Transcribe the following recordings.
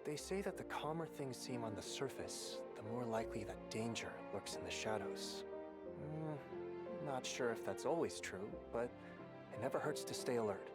They say that the calmer things seem on the surface, the more likely that danger lurks in the shadows. Not sure if that's always true, but it never hurts to stay alert.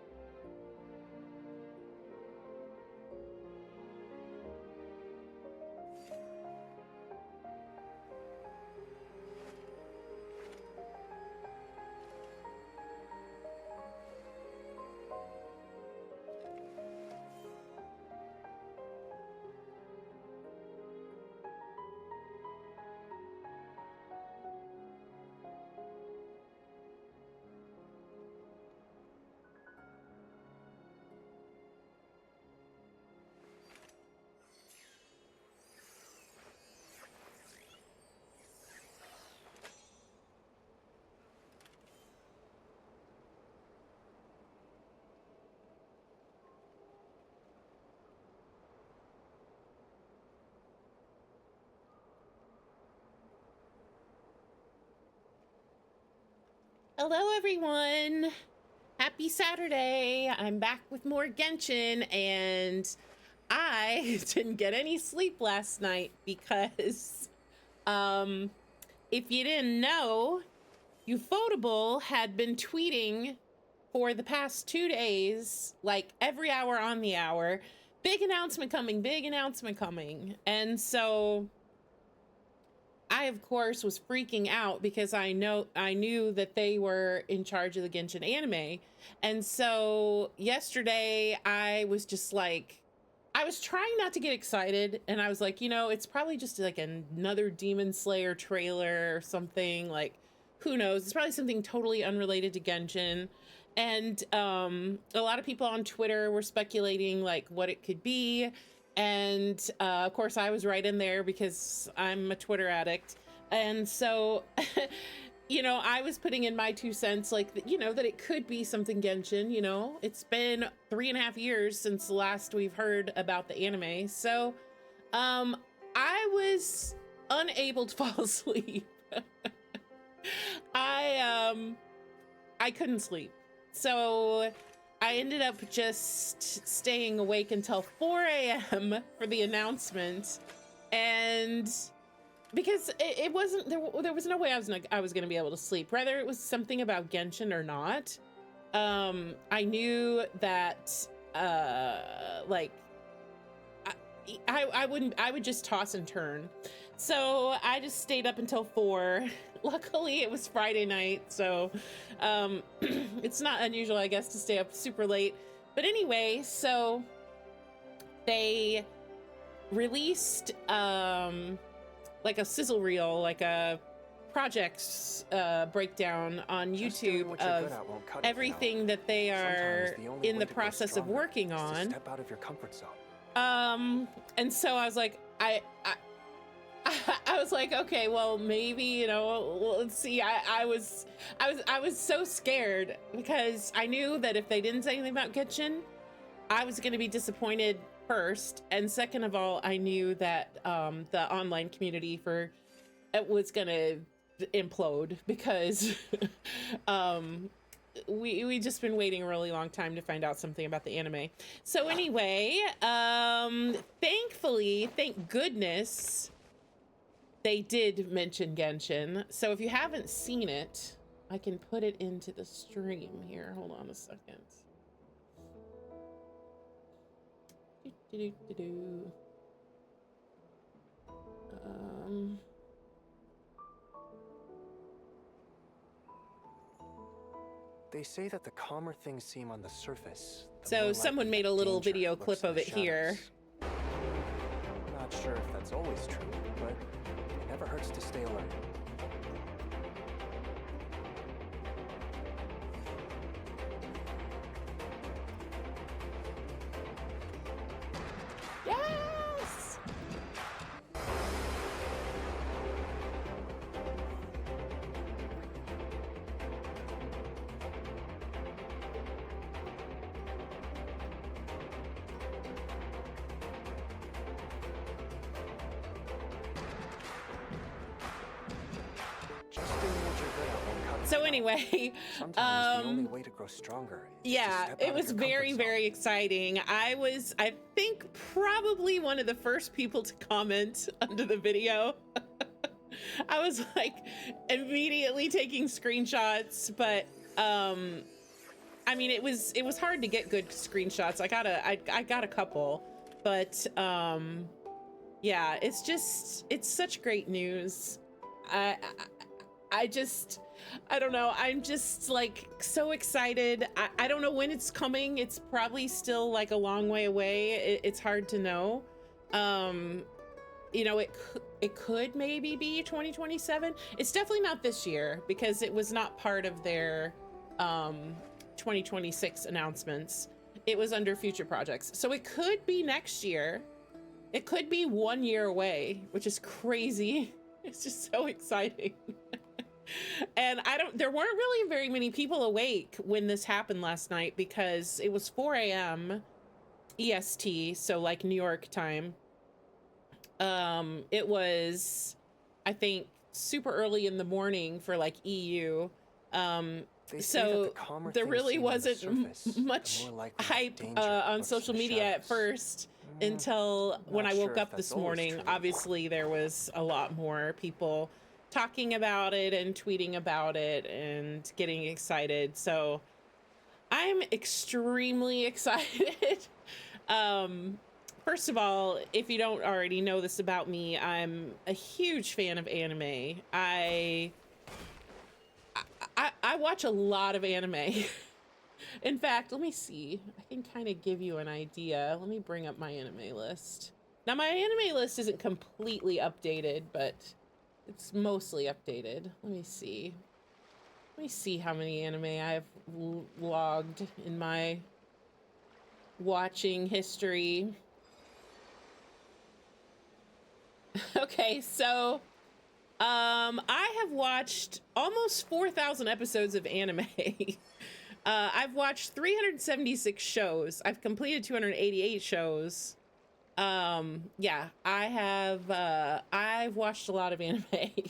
Hello everyone! Happy Saturday! I'm back with more Genshin, and I didn't get any sleep last night because, if you didn't know, Ufotable had been tweeting for the past 2 days, like every hour on the hour, big announcement coming, big announcement coming. And so I, of course, was freaking out because I knew that they were in charge of the Genshin anime. And so yesterday I was just like, I was trying not to get excited. And I was like, you know, it's probably just like another Demon Slayer trailer or something. Like, who knows? It's probably something totally unrelated to Genshin. And a lot of people on Twitter were speculating like what it could be. And of course, I was right in there because I'm a Twitter addict. And so, you know, I was putting in my 2 cents, like, you know, that it could be something Genshin. You know, it's been 3.5 years since the last we've heard about the anime. So I was unable to fall asleep. I couldn't sleep. So I ended up just staying awake until 4 a.m. for the announcement, and because it wasn't there was no way I was going to be able to sleep, whether it was something about Genshin or not. I knew that like I would just toss and turn. So I just stayed up until 4. Luckily it was Friday night, so it's not unusual, I guess, to stay up super late. But anyway, so they released like a sizzle reel, like a projects breakdown on YouTube of everything that they are in the process of working on. Step out of your comfort zone. And so I was like, I was like, okay, well, maybe, you know, let's see. I was so scared because I knew that if they didn't say anything about Genshin, I was going to be disappointed first. And second of all, I knew that the online community was going to implode because we just been waiting a really long time to find out something about the anime. So anyway, thankfully, thank goodness, they did mention Genshin. So if you haven't seen it, I can put it into the stream here. Hold on a second. They say that the calmer things seem on the surface. So someone made a little video clip of it here. Not sure if that's always true, but it never hurts to stay alert. Yes! So anyway, Sometimes the only way to grow stronger is to yeah, step it out of was your comfort very, zone. very exciting. I think, probably one of the first people to comment under the video. I was like immediately taking screenshots, but I mean, it was hard to get good screenshots. I got a couple, but yeah, it's such great news. I don't know. I'm just like so excited. I don't know when it's coming. It's probably still like a long way away. It's hard to know. You know, it could maybe be 2027. It's definitely not this year because it was not part of their 2026 announcements. It was under future projects. So it could be next year. It could be 1 year away, which is crazy. It's just so exciting. And there weren't really very many people awake when this happened last night because it was 4 a.m. EST, so like New York time. It was, I think, super early in the morning for like EU. So there really wasn't much hype on social media at first until when I woke up this morning. Obviously, there was a lot more people talking about it and tweeting about it and getting excited. So I'm extremely excited. First of all, if you don't already know this about me, I'm a huge fan of anime. I watch a lot of anime. In fact, let me see. I can kind of give you an idea. Let me bring up my anime list. Now, my anime list isn't completely updated, but it's mostly updated. Let me see. Let me see how many anime I've logged in my watching history. Okay, so I have watched almost 4,000 episodes of anime. I've watched 376 shows. I've completed 288 shows. Yeah, I've watched a lot of anime. Hey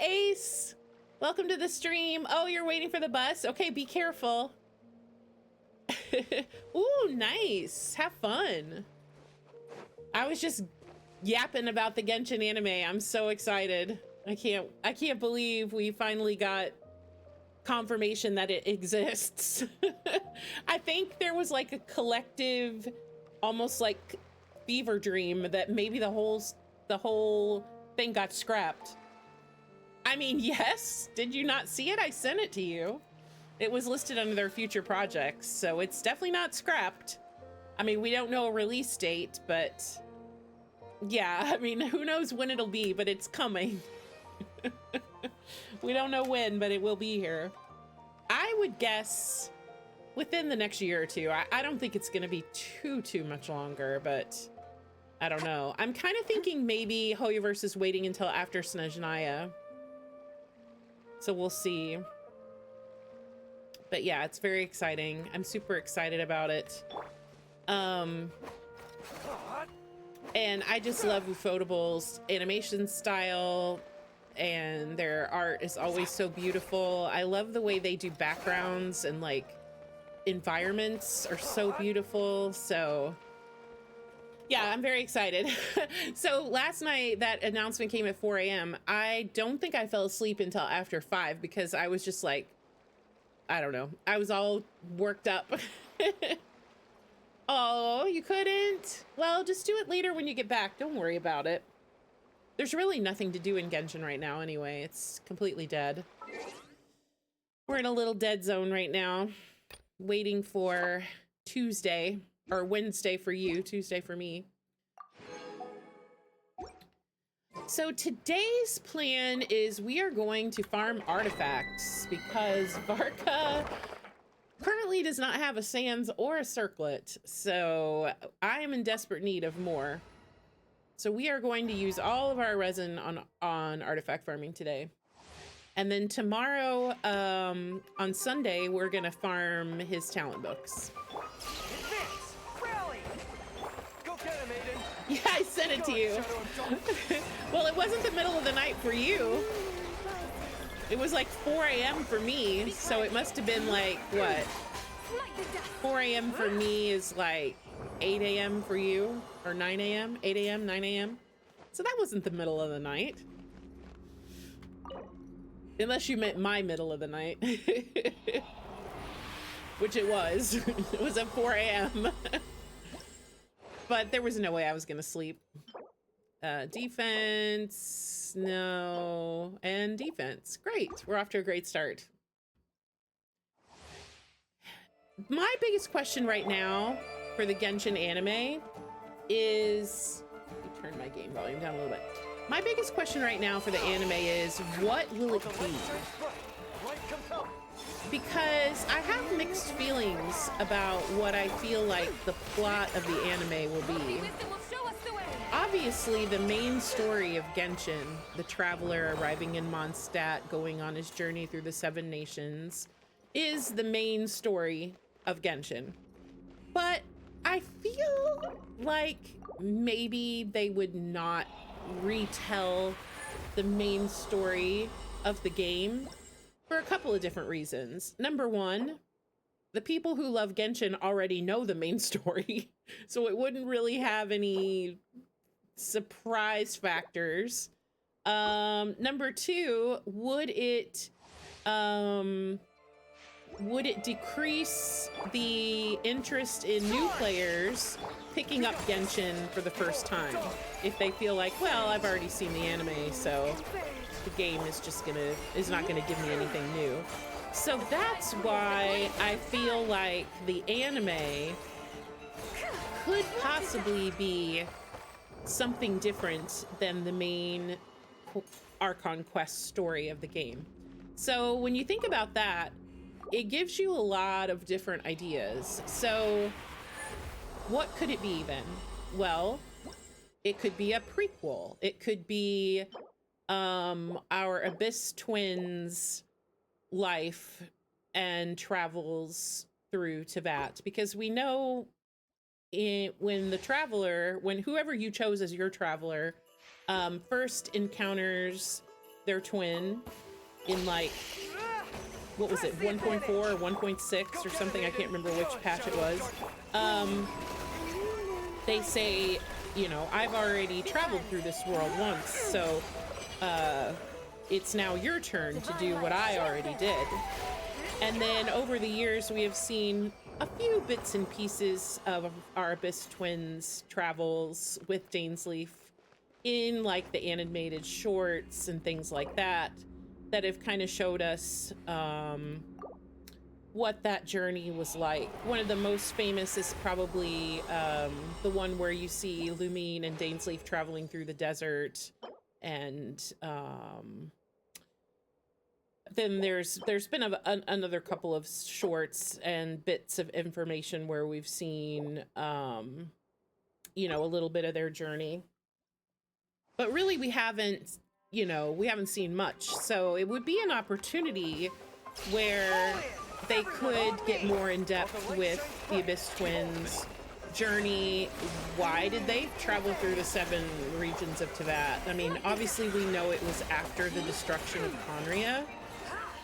Ace, welcome to the stream. Oh, you're waiting for the bus? Okay, be careful. Ooh, nice. Have fun. I was just yapping about the Genshin anime. I'm so excited. I can't believe we finally got confirmation that it exists. I think there was like a collective, almost like fever dream that maybe the whole thing got scrapped. I mean, yes. Did you not see it? I sent it to you. It was listed under their future projects, so it's definitely not scrapped. I mean, we don't know a release date, but yeah, I mean, who knows when it'll be, but it's coming. We don't know when, but it will be here. I would guess within the next year or two. I don't think it's going to be too much longer, but I don't know. I'm kind of thinking maybe Hoyoverse is waiting until after Snezhnaya. So we'll see. But yeah, it's very exciting. I'm super excited about it. And I just love Ufotable's animation style, and their art is always so beautiful. I love the way they do backgrounds, and like environments are so beautiful. So yeah, I'm very excited. So last night that announcement came at 4 a.m. I don't think I fell asleep until after 5 because I was just like, I don't know. I was all worked up. Oh, you couldn't? Well, just do it later when you get back. Don't worry about it. There's really nothing to do in Genshin right now anyway. It's completely dead. We're in a little dead zone right now, waiting for Tuesday, or Wednesday for you, Tuesday for me. So today's plan is we are going to farm artifacts because Varka currently does not have a sands or a circlet, so I am in desperate need of more. So we are going to use all of our resin on artifact farming today. And then tomorrow, on Sunday, we're gonna farm his talent books. Advance! Rally! Go get him, Aiden! Yeah, I sent it to you. Well, it wasn't the middle of the night for you. It was like 4 a.m. for me, so it must have been like, what? 4 a.m. for me is like 8 a.m. for you, or 9 a.m., 8 a.m., 9 a.m. So that wasn't the middle of the night. Unless you meant my middle of the night. Which it was. It was at 4 a.m. But there was no way I was gonna sleep. Defense, no, and defense. Great, we're off to a great start. My biggest question right now for the Genshin anime is, let me turn my game volume down a little bit. My biggest question right now for the anime is, what will it be? Because I have mixed feelings about what I feel like the plot of the anime will be. Obviously, the main story of Genshin, the traveler arriving in Mondstadt, going on his journey through the 7 nations, is the main story of Genshin. But I feel like maybe they would not retell the main story of the game for a couple of different reasons. Number one, the people who love Genshin already know the main story, so it wouldn't really have any surprise factors. Number two, would it decrease the interest in new players picking up Genshin for the first time if they feel like, well, I've already seen the anime, so the game is not gonna give me anything new. So that's why I feel like the anime could possibly be something different than the main Archon Quest story of the game. So when you think about that, it gives you a lot of different ideas. So what could it be then? Well, it could be a prequel. It could be our Abyss twins' life and travels through Teyvat, because we know when whoever you chose as your traveler first encounters their twin in, like, what was it, 1.4 or 1.6 or something, I can't remember which patch it was. They say, you know, I've already traveled through this world once, so it's now your turn to do what I already did. And then over the years, we have seen a few bits and pieces of our Abyss twins' travels with Dainsleif in, like, the animated shorts and things like that, that have kind of showed us what that journey was like. One of the most famous is probably the one where you see Lumine and Dainsleif traveling through the desert, and then there's been another couple of shorts and bits of information where we've seen you know, a little bit of their journey, but really we haven't seen much. So it would be an opportunity where they could get more in depth with the Abyss twins' journey. Why did they travel through the 7 regions of Teyvat? I mean, obviously we know it was after the destruction of Conria.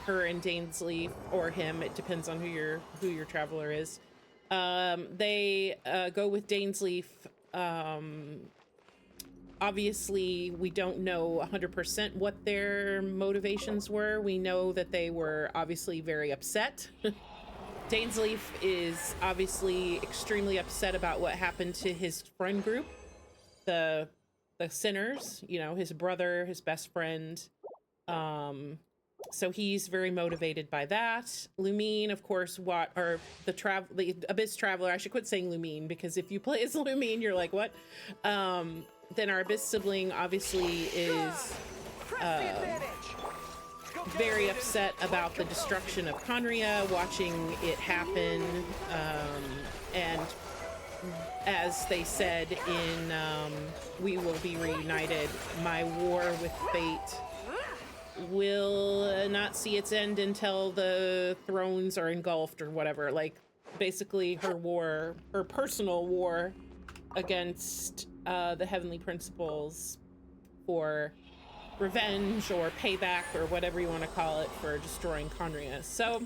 Her and Dainsleif, or him, it depends on who your traveler is. They go with Dainsleif. Obviously, we don't know 100% what their motivations were. We know that they were obviously very upset. Dainsleif is obviously extremely upset about what happened to his friend group, the Sinners, you know, his brother, his best friend. So he's very motivated by that. Lumine, of course, the Abyss Traveler. I should quit saying Lumine, because if you play as Lumine, you're like, what? Then our Abyss sibling obviously is very upset about the destruction of Conria, watching it happen. And as they said in We Will Be Reunited, my war with fate will not see its end until the thrones are engulfed, or whatever. Like, basically her personal war against the Heavenly Principles for revenge or payback or whatever you want to call it for destroying Conria. So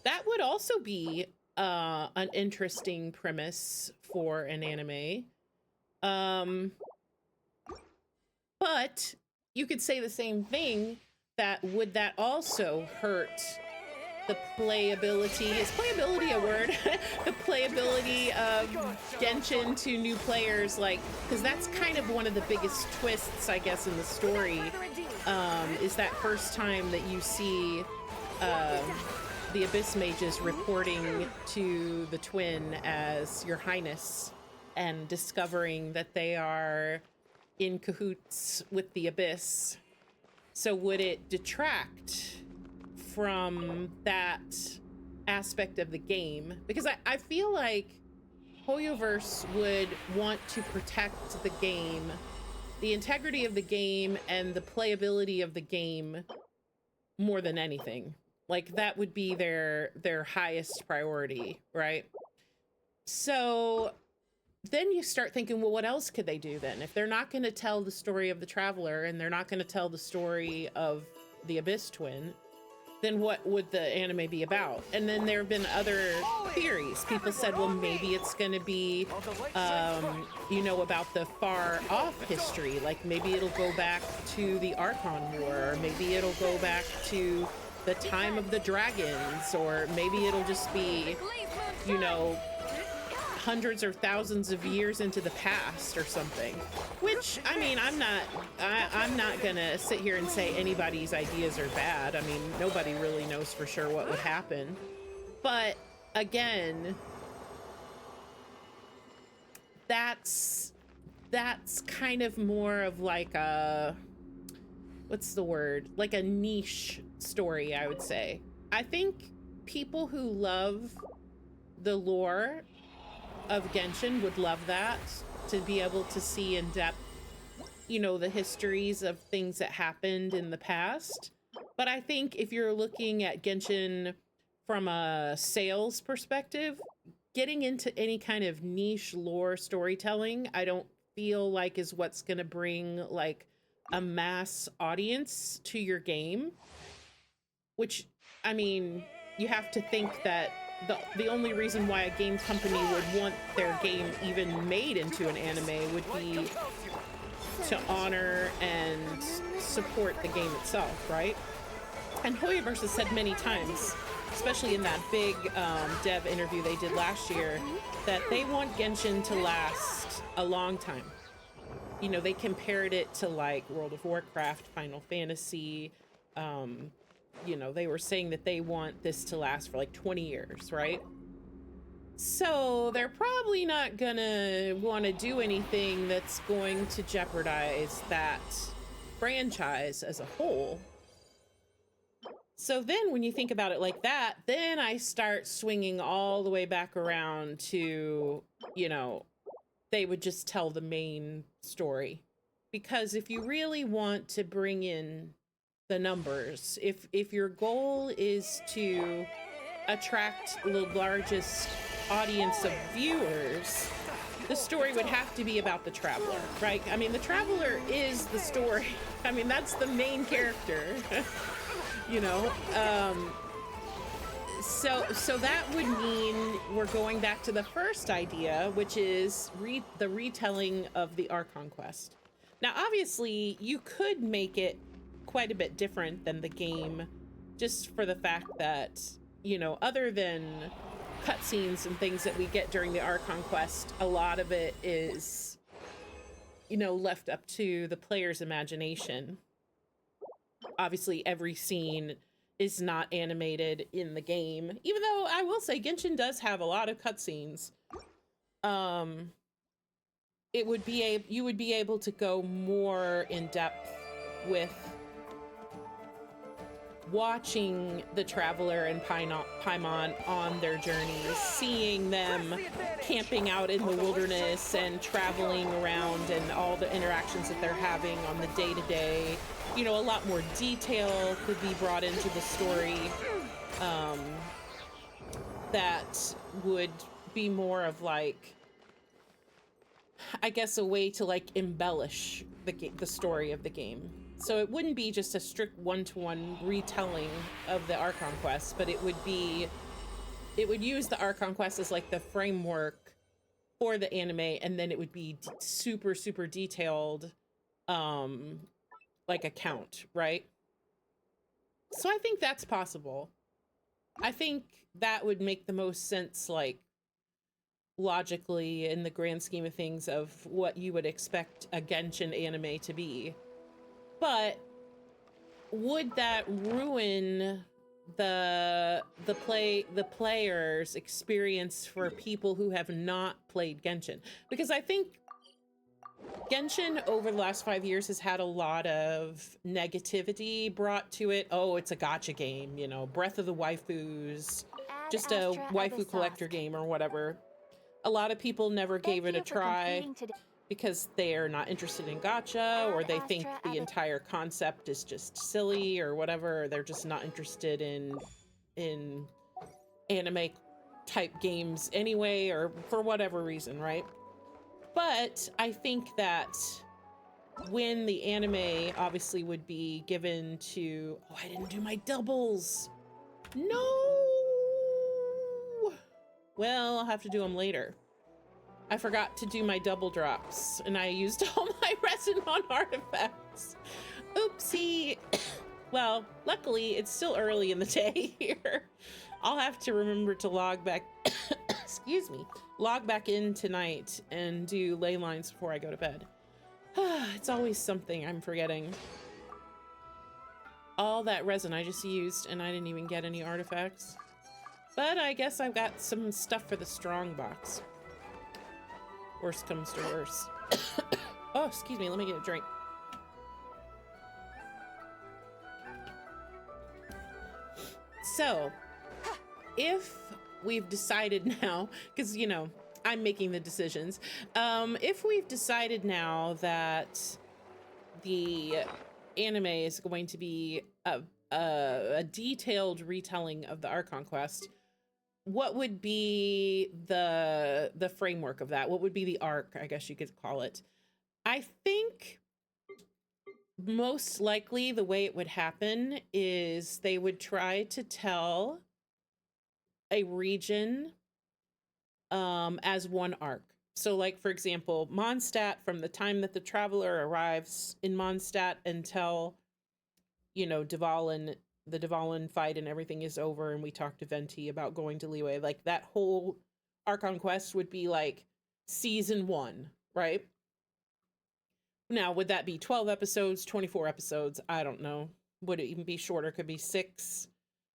that would also be an interesting premise for an anime. But you could say the same thing, that would that also hurt the playability? Is playability a word? The playability of Genshin to new players, like, because that's kind of one of the biggest twists, I guess, in the story, is that first time that you see the Abyss Mages reporting to the Twin as Your Highness and discovering that they are in cahoots with the Abyss. So would it detract from that aspect of the game? Because I feel like Hoyoverse would want to protect the game, the integrity of the game and the playability of the game more than anything. Like, that would be their highest priority, right? So then you start thinking, well, what else could they do then? If they're not going to tell the story of the Traveler and they're not going to tell the story of the Abyss Twin, then what would the anime be about? And then there have been other theories. People said, well, maybe it's going to be, you know, about the far off history. Like, maybe it'll go back to the Archon War, or maybe it'll go back to the time of the dragons, or maybe it'll just be, you know, hundreds or thousands of years into the past or something. Which, I mean, I'm not gonna sit here and say anybody's ideas are bad. I mean, nobody really knows for sure what would happen. But again, that's kind of more of like a, what's the word? Like a niche story, I would say. I think people who love the lore of Genshin would love that, to be able to see in depth, you know, the histories of things that happened in the past. But I think if you're looking at Genshin from a sales perspective, getting into any kind of niche lore storytelling, I don't feel like is what's going to bring like a mass audience to your game. Which, I mean, you have to think that the only reason why a game company would want their game even made into an anime would be to honor and support the game itself, right? And Hoyoverse has said many times, especially in that big dev interview they did last year, that they want Genshin to last a long time. You know, they compared it to like World of Warcraft, Final Fantasy. You know, they were saying that they want this to last for like 20 years, right? So they're probably not gonna want to do anything that's going to jeopardize that franchise as a whole. So then when you think about it like that, then I start swinging all the way back around to, you know, they would just tell the main story. Because if you really want to bring in the numbers, if your goal is to attract the largest audience of viewers, the story would have to be about the Traveler, right? I mean, the Traveler is the story. I mean, that's the main character. You know, so that would mean we're going back to the first idea, which is the retelling of the Archon quest. Now, obviously, you could make it quite a bit different than the game, just for the fact that, you know, other than cutscenes and things that we get during the Archon quest, a lot of it is, you know, left up to the player's imagination. Obviously, every scene is not animated in the game, even though I will say Genshin does have a lot of cutscenes. You would be able to go more in depth with watching the Traveler and Paimon on their journeys, seeing them camping out in the wilderness and traveling around and all the interactions that they're having on the day-to-day. You know, a lot more detail could be brought into the story that would be more of like, I guess, a way to like embellish the story of the game. So it wouldn't be just a strict one-to-one retelling of the Archon quest, but it would use the Archon quest as like the framework for the anime, and then it would be super, super detailed, like account, right? So I think that's possible. I think that would make the most sense, like, logically, in the grand scheme of things, of what you would expect a Genshin anime to be. But would that ruin the player's experience for people who have not played Genshin? Because I think Genshin over the last 5 years has had a lot of negativity brought to it. Oh, it's a gacha game, you know, Breath of the Waifus, just a waifu collector game or whatever. A lot of people never gave it a try because they're not interested in gacha, or they think the entire concept is just silly or whatever. Or they're just not interested in anime type games anyway, or for whatever reason, right? But I think that when the anime obviously would be given to... Oh, I didn't do my doubles. No! Well, I'll have to do them later. I forgot to do my double drops, and I used all my resin on artifacts. Oopsie. Well, luckily, it's still early in the day here. I'll have to remember to log back... excuse me. Log back in tonight and do ley lines before I go to bed. It's always something I'm forgetting. All that resin I just used, and I didn't even get any artifacts. But I guess I've got some stuff for the strong box. Worst comes to worst. Oh, excuse me, let me get a drink. So, if we've decided now, because, you know, I'm making the decisions. If we've decided now that the anime is going to be a detailed retelling of the Archon quest, what would be the framework of that? What would be the arc, I guess you could call it? I think most likely the way it would happen is they would try to tell a region as one arc. So, like, for example, Mondstadt, from the time that the traveler arrives in Mondstadt until, you know, the Dvalin fight and everything is over, and we talk to Venti about going to Liyue, like, that whole Archon quest would be like season 1, right? Now, would that be 12 episodes, 24 episodes? I don't know. Would it even be shorter? Could be 6.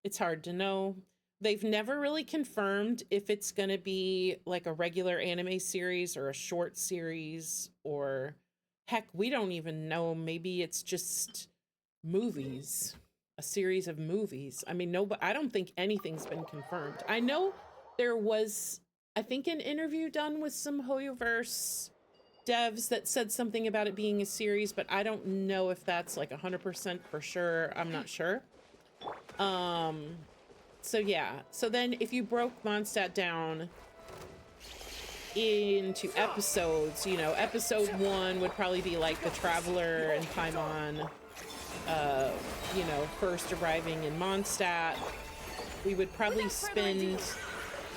It's hard to know. They've never really confirmed if it's going to be like a regular anime series or a short series, or heck, we don't even know. Maybe it's just movies, a series of movies. I mean, no, but I don't think anything's been confirmed. I know there was, I think, an interview done with some HoYoverse devs that said something about it being a series, but I don't know if that's like 100% for sure. I'm not sure. So yeah, so then if you broke Mondstadt down into episodes, you know, episode 1 would probably be like the Traveler and Paimon, you know, first arriving in Mondstadt. We would probably spend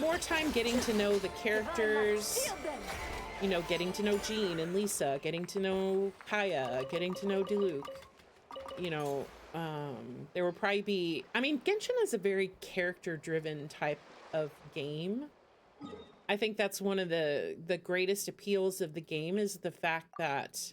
more time getting to know the characters, you know, getting to know Jean and Lisa, getting to know Kaya, getting to know Diluc, you know. There will probably be, I mean, Genshin is a very character-driven type of game. I think that's one of the greatest appeals of the game, is the fact that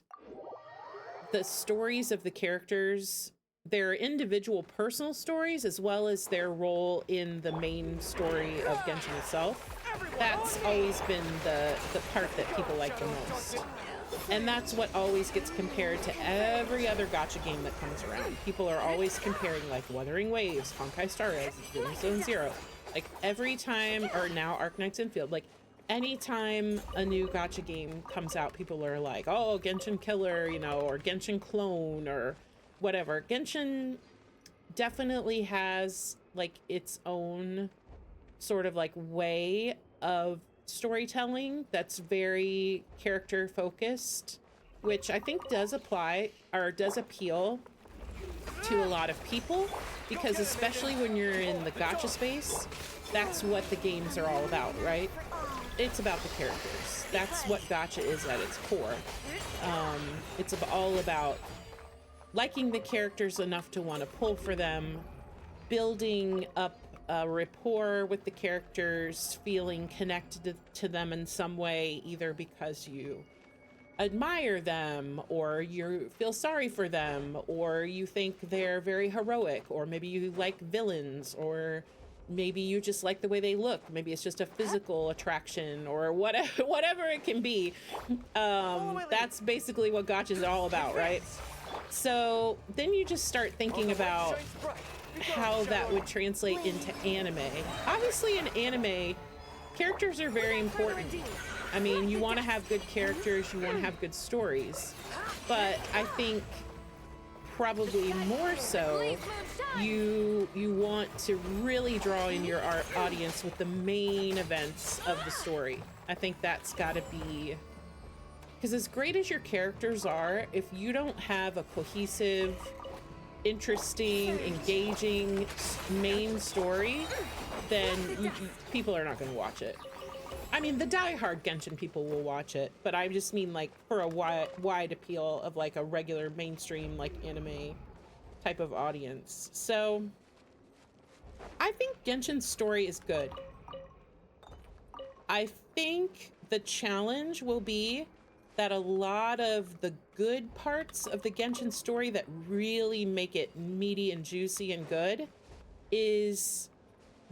the stories of the characters, their individual personal stories, as well as their role in the main story of Genshin itself, that's always been the part that people like the most. And that's what always gets compared to every other gacha game that comes around. People are always comparing, like, Wuthering Waves, Honkai Star Rail, Zone Zero. Like, every time, or now Arknights Infield, like, anytime a new gacha game comes out, people are like, oh, Genshin Killer, you know, or Genshin Clone, or whatever. Genshin definitely has, like, its own sort of, like, way of storytelling that's very character focused, which I think does apply or does appeal to a lot of people, because especially when you're in the gacha space, that's what the games are all about, right? It's about the characters. That's what gacha is at its core. It's all about liking the characters enough to want to pull for them, building up a rapport with the characters, feeling connected to them in some way, either because you admire them, or you feel sorry for them, or you think they're very heroic, or maybe you like villains, or maybe you just like the way they look. Maybe it's just a physical attraction, or whatever it can be. That's basically what gacha is all about, right? So then you just start thinking about how that would translate into anime. Obviously in anime, characters are very important. I mean, you want to have good characters, you want to have good stories, but I think probably more so you want to really draw in your audience with the main events of the story. I think that's got to be, because as great as your characters are, if you don't have a cohesive, interesting, engaging main story, then people are not going to watch it. I mean, the diehard Genshin people will watch it, but I just mean like for a wide appeal of like a regular mainstream like anime type of audience. So I think Genshin's story is good. I think the challenge will be that a lot of the good parts of the Genshin story that really make it meaty and juicy and good is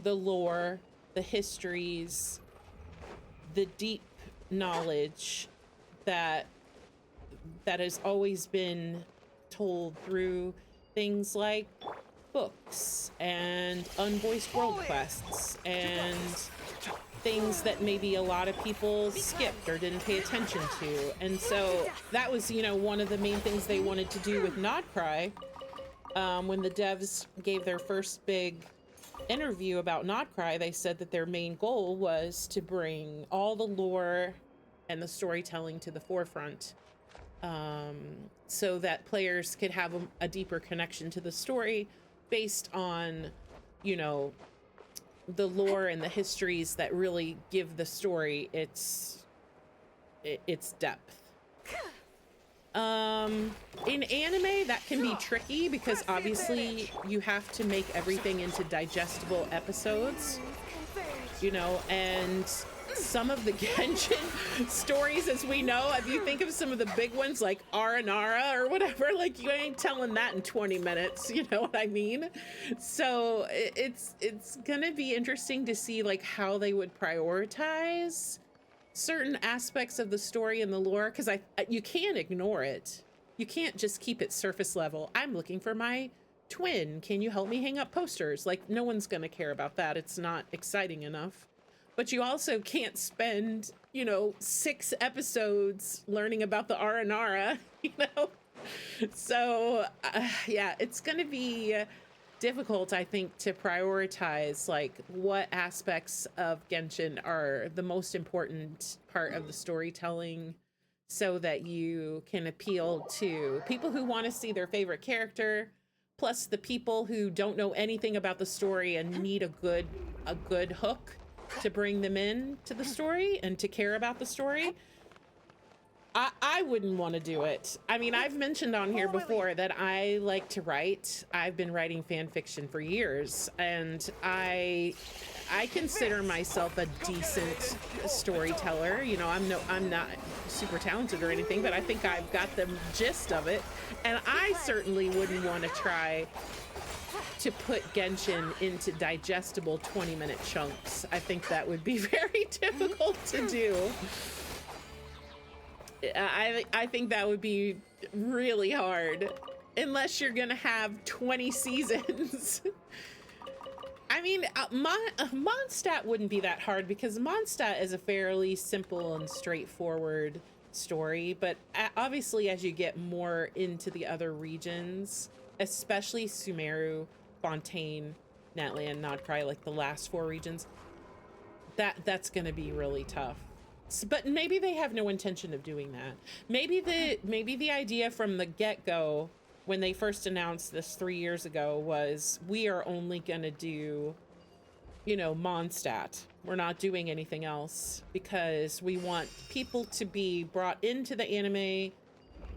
the lore, the histories, the deep knowledge that has always been told through things like books and unvoiced world quests and things that maybe a lot of people skipped or didn't pay attention to. And so that was, you know, one of the main things they wanted to do with Nodcry. When the devs gave their first big interview about Nodcry, they said that their main goal was to bring all the lore and the storytelling to the forefront, so that players could have a deeper connection to the story based on, you know, the lore and the histories that really give the story its depth. In anime, that can be tricky because obviously you have to make everything into digestible episodes, you know, and some of the Genshin stories, as we know, if you think of some of the big ones like Aranara or whatever, like you ain't telling that in 20 minutes, you know what I mean? So it's gonna be interesting to see like how they would prioritize certain aspects of the story and the lore, because you can't ignore it. You can't just keep it surface level. I'm looking for my twin. Can you help me hang up posters? Like, no one's gonna care about that. It's not exciting enough. But you also can't spend, you know, 6 episodes learning about the Aranara, you know? So, yeah, it's gonna be difficult, I think, to prioritize like what aspects of Genshin are the most important part of the storytelling, so that you can appeal to people who want to see their favorite character, plus the people who don't know anything about the story and need a good hook to bring them in to the story and to care about the story. I wouldn't want to do it. I mean, I've mentioned on here before that I like to write. I've been writing fan fiction for years, and I consider myself a decent storyteller. You know, I'm not super talented or anything, but I think I've got the gist of it. And I certainly wouldn't want to try to put Genshin into digestible 20-minute chunks. I think that would be very difficult to do. I think that would be really hard, unless you're gonna have 20 seasons. I mean, Mondstadt wouldn't be that hard because Mondstadt is a fairly simple and straightforward story, but obviously as you get more into the other regions, especially Sumeru, Fontaine, Natlan, Nodcry, like the last 4 regions, that's going to be really tough. But maybe they have no intention of doing that. Maybe the idea from the get-go when they first announced this 3 years ago was, we are only going to do, you know, Mondstadt. We're not doing anything else because we want people to be brought into the anime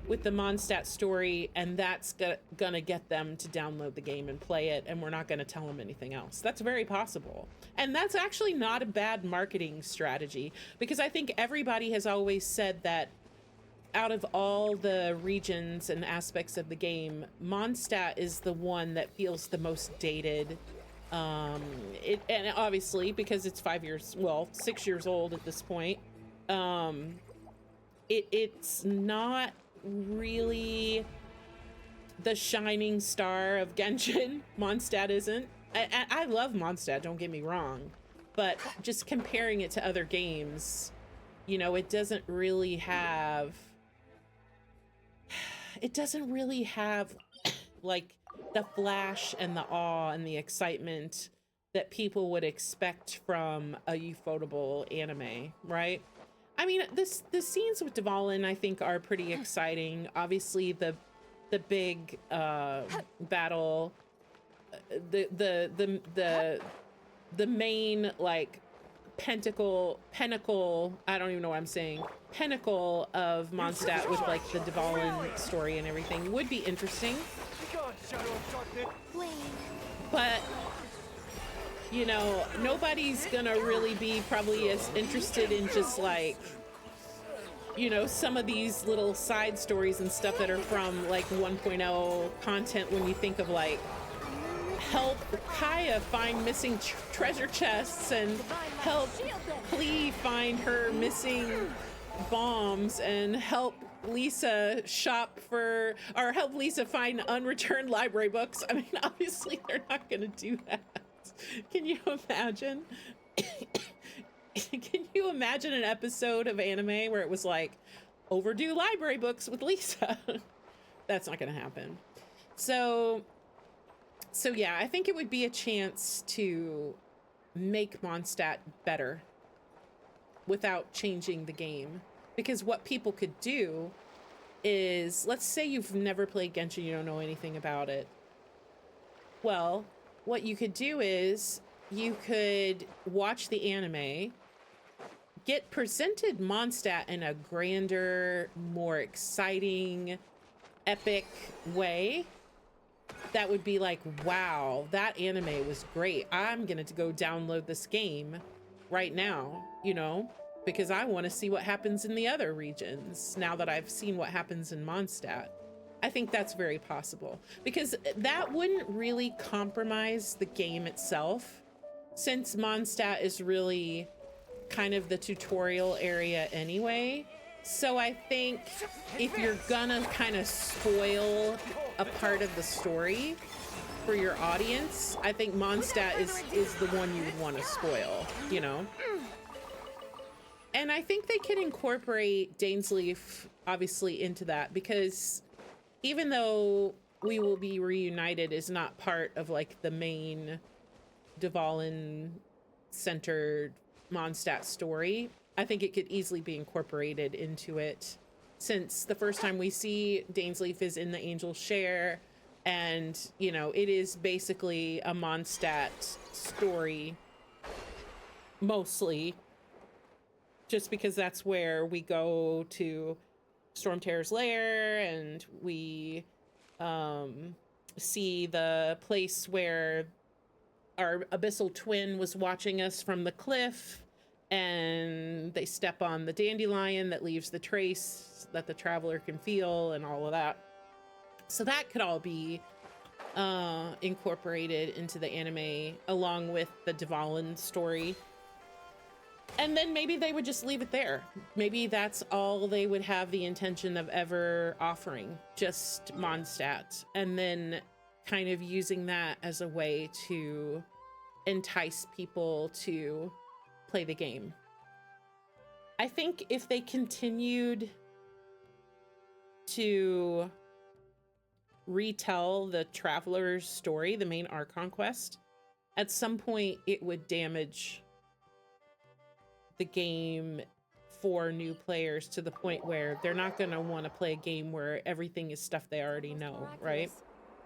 with the Mondstadt story, and that's gonna get them to download the game and play it, and we're not gonna tell them anything else. That's very possible. And that's actually not a bad marketing strategy, because I think everybody has always said that out of all the regions and aspects of the game, Mondstadt is the one that feels the most dated. And obviously because it's 6 years old at this point, it's not really the shining star of Genshin. Mondstadt isn't. I love Mondstadt, don't get me wrong, but just comparing it to other games, you know, it doesn't really have like the flash and the awe and the excitement that people would expect from a Ufotable anime, right? I mean, the scenes with Dvalin, I think, are pretty exciting. Obviously, the big battle, the main like pinnacle. I don't even know what I'm saying. Pinnacle of Mondstadt with like the Dvalin story and everything would be interesting. But you know, nobody's gonna really be probably as interested in just like, you know, some of these little side stories and stuff that are from like 1.0 content when you think of like help Kaya find missing treasure chests and help Klee find her missing bombs and help Lisa shop for, or help Lisa find unreturned library books. I mean, obviously they're not gonna do that. Can you imagine? Can you imagine an episode of anime where it was like overdue library books with Lisa? That's not going to happen. So yeah, I think it would be a chance to make Mondstadt better without changing the game. Because what people could do is, let's say you've never played Genshin, you don't know anything about it. Well, what you could do is you could watch the anime, get presented Mondstadt in a grander, more exciting, epic way. That would be like, wow, that anime was great. I'm gonna go download this game right now, you know, because I want to see what happens in the other regions now that I've seen what happens in Mondstadt. I think that's very possible, because that wouldn't really compromise the game itself, since Mondstadt is really kind of the tutorial area anyway. So I think if you're gonna kind of spoil a part of the story for your audience, I think Mondstadt is the one you would want to spoil, you know? And I think they could incorporate Dainsleif obviously into that, because even though We Will Be Reunited is not part of like the main Dvalin centered Mondstadt story, I think it could easily be incorporated into it, since the first time we see Dainsleif is in the Angel Share, and you know, it is basically a Mondstadt story mostly, just because that's where we go to Stormterror's lair, and we see the place where our abyssal twin was watching us from the cliff, and they step on the dandelion that leaves the trace that the traveler can feel and all of that. So that could all be incorporated into the anime along with the Dvalin story. And then maybe they would just leave it there. Maybe that's all they would have the intention of ever offering, just Mondstadt, and then kind of using that as a way to entice people to play the game. I think if they continued to retell the Traveler's story, the main Archon quest, at some point it would damage the game for new players to the point where they're not going to want to play a game where everything is stuff they already know, right?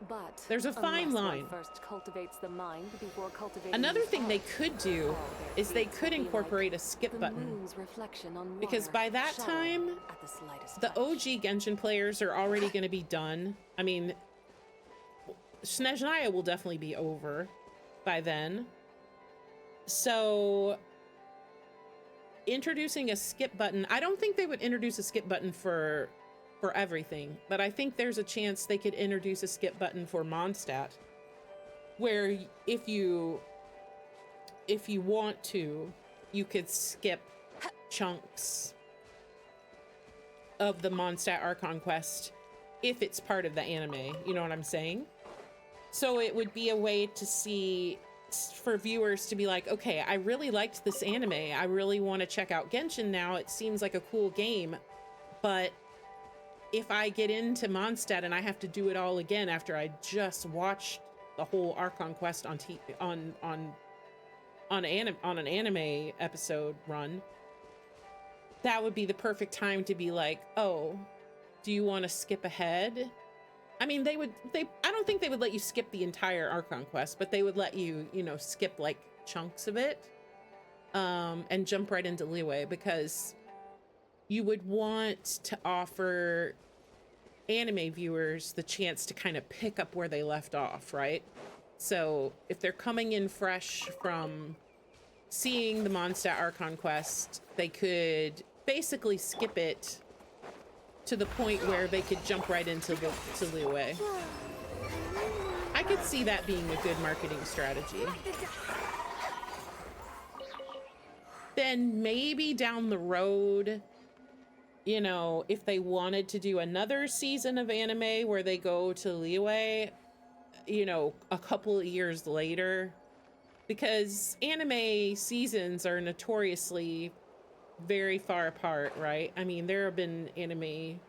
But There's a fine unless one line. first cultivates the mind before cultivating Another the thing they heart, could do all their is they feats could will be incorporate a like skip the button. moon's reflection on Because water, by that shadowing time, at the slightest the touch. OG Genshin players are already going to be done. I mean, Snezhnaya will definitely be over by then. So introducing a skip button, I don't think they would introduce a skip button for everything, but I think there's a chance they could introduce a skip button for Mondstadt, where if you want to, you could skip chunks of the Mondstadt Archon quest if it's part of the anime. You know what I'm saying? So it would be a way to see, for viewers to be like, okay, I really liked this anime. I really want to check out Genshin now. It seems like a cool game. But if I get into Mondstadt and I have to do it all again after I just watched the whole Archon quest on an anime episode run, that would be the perfect time to be like, oh, do you want to skip ahead? I mean, I don't think they would let you skip the entire Archon quest, but they would let you, skip like chunks of it, and jump right into Liyue, because you would want to offer anime viewers the chance to kind of pick up where they left off, right? So if they're coming in fresh from seeing the Mondstadt Archon quest, they could basically skip it to the point where they could jump right into Liyue. I could see that being a good marketing strategy. Then maybe down the road, if they wanted to do another season of anime where they go to Liyue, a couple of years later, because anime seasons are notoriously very far apart, right? I mean, there have been anime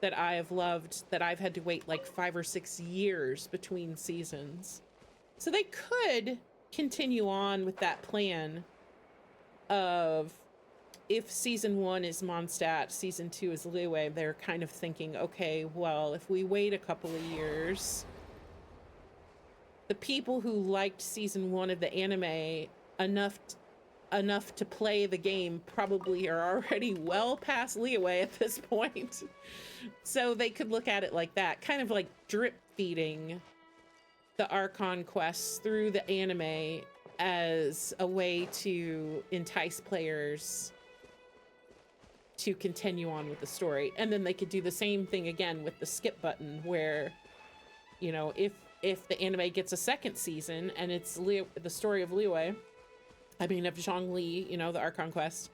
that I have loved that I've had to wait like 5 or 6 years between seasons. So they could continue on with that plan of, if season 1 is Mondstadt, season 2 is Liyue, they're kind of thinking, okay, well, if we wait a couple of years, the people who liked season 1 of the anime enough to play the game probably are already well past Liyue at this point. So they could look at it like that, kind of like drip feeding the Archon quests through the anime as a way to entice players to continue on with the story. And then they could do the same thing again with the skip button, where, if the anime gets a second season and it's the story of Liyue, of Zhongli, the Archon quest,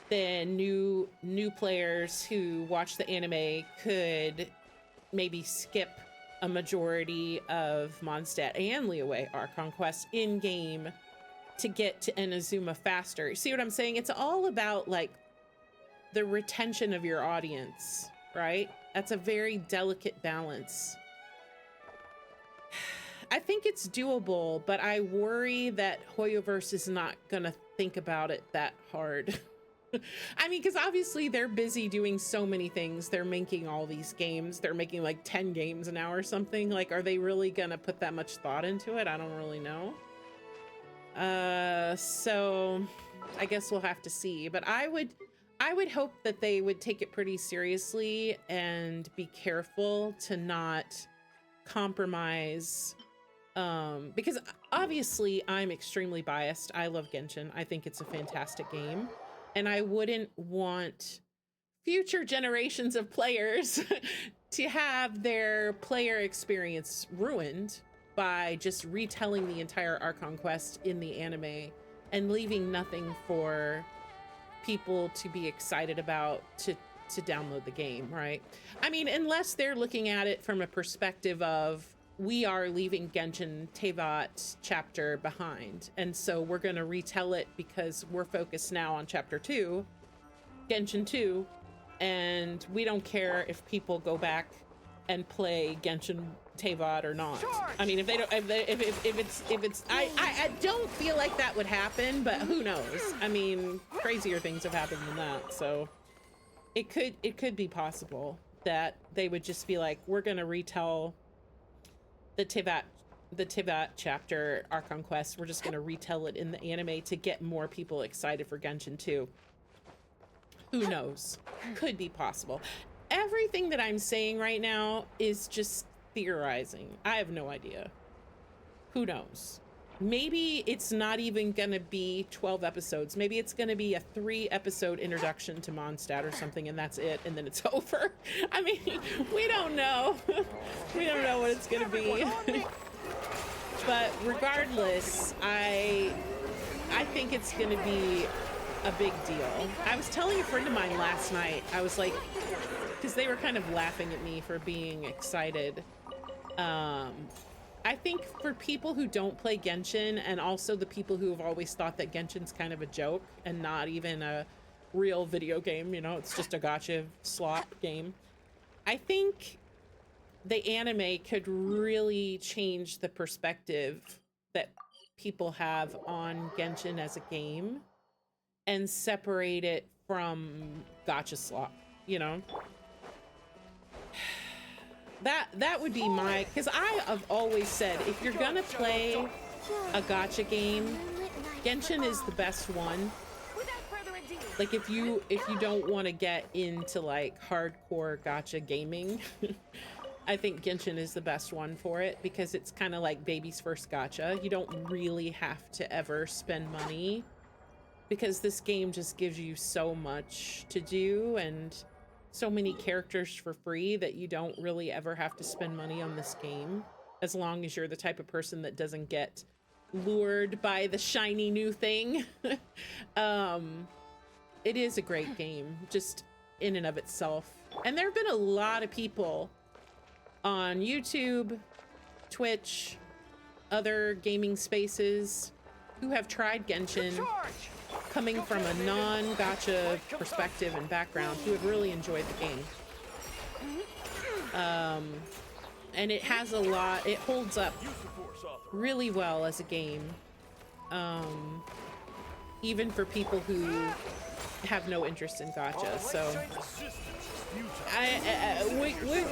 then new players who watch the anime could maybe skip a majority of Mondstadt and Liyue Archon quests in game to get to Inazuma faster. See what I'm saying? It's all about like the retention of your audience, right? That's a very delicate balance. I think it's doable, but I worry that Hoyoverse is not gonna think about it that hard. Because obviously they're busy doing so many things. They're making all these games. They're making like 10 games now or something. Like, are they really gonna put that much thought into it? I don't really know. So I guess we'll have to see. But I would hope that they would take it pretty seriously and be careful to not compromise. Because obviously I'm extremely biased. I love Genshin. I think it's a fantastic game. And I wouldn't want future generations of players to have their player experience ruined by just retelling the entire Archon quest in the anime and leaving nothing for people to be excited about to download the game, right? Unless they're looking at it from a perspective of, we are leaving Genshin Tevat chapter behind, and so we're going to retell it because we're focused now on chapter 2, Genshin 2, and we don't care if people go back and play Genshin TVOD or not. I mean, if they don't, if it's, I don't feel like that would happen, but who knows? I mean, crazier things have happened than that, so it could be possible that they would just be like, we're gonna retell the TVOD chapter Archon Quest. We're just gonna retell it in the anime to get more people excited for Genshin 2. Who knows? Could be possible. Everything that I'm saying right now is just theorizing. I have no idea. Who knows? Maybe it's not even gonna be 12 episodes. Maybe it's gonna be a 3-episode introduction to Mondstadt or something, and that's it, and then it's over. I mean, we don't know. We don't know what it's gonna be. But regardless, I think it's gonna be a big deal. I was telling a friend of mine last night, I was like, because they were kind of laughing at me for being excited. I think for people who don't play Genshin, and also the people who have always thought that Genshin's kind of a joke and not even a real video game, you know, it's just a gacha slot game, I think the anime could really change the perspective that people have on Genshin as a game and separate it from gacha slot, you know? That would be my, because I have always said, if you're gonna play a gacha game, Genshin is the best one. Like if you don't want to get into like hardcore gacha gaming, I think Genshin is the best one for it, because it's kind of like baby's first gacha. You don't really have to ever spend money, because this game just gives you so much to do and so many characters for free that you don't really ever have to spend money on this game, as long as you're the type of person that doesn't get lured by the shiny new thing. It is a great game, just in and of itself. And there have been a lot of people on YouTube, Twitch, other gaming spaces who have tried Genshin, coming from a non-gacha perspective and background, who have really enjoyed the game. And it has a lot, it holds up really well as a game, even for people who have no interest in gacha. So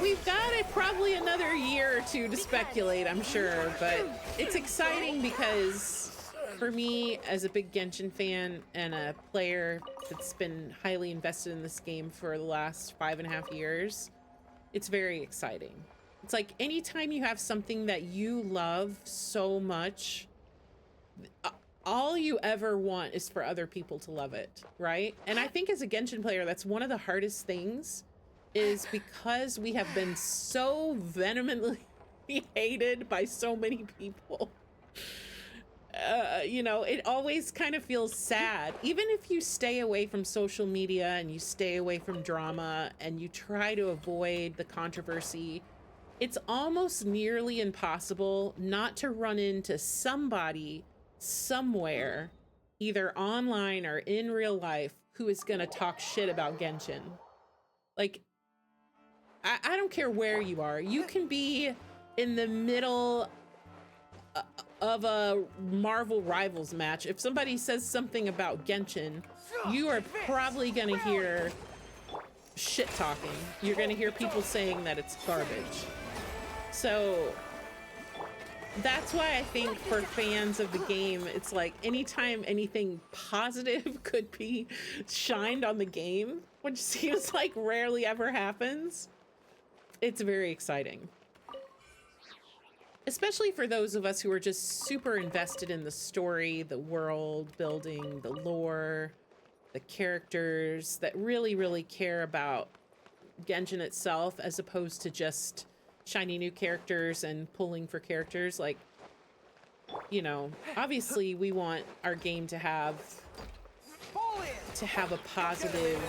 we've got probably another year or two to speculate, I'm sure, but it's exciting because for me, as a big Genshin fan and a player that's been highly invested in this game for the last 5.5 years, it's very exciting. It's like anytime you have something that you love so much, all you ever want is for other people to love it, right? And I think as a Genshin player, that's one of the hardest things, is because we have been so vehemently hated by so many people. You know, it always kind of feels sad. Even if you stay away from social media and you stay away from drama and you try to avoid the controversy, it's almost nearly impossible not to run into somebody somewhere, either online or in real life, who is gonna talk shit about Genshin. Like, I don't care where you are. You can be in the middle of a Marvel Rivals match. If somebody says something about Genshin, you are probably gonna hear shit talking. You're gonna hear people saying that it's garbage. So that's why I think for fans of the game, it's like anytime anything positive could be shined on the game, which seems like rarely ever happens, it's very exciting. Especially for those of us who are just super invested in the story, the world building, the lore, the characters, that really, really care about Genshin itself, as opposed to just shiny new characters and pulling for characters. Like, you know, obviously we want our game to have a positive,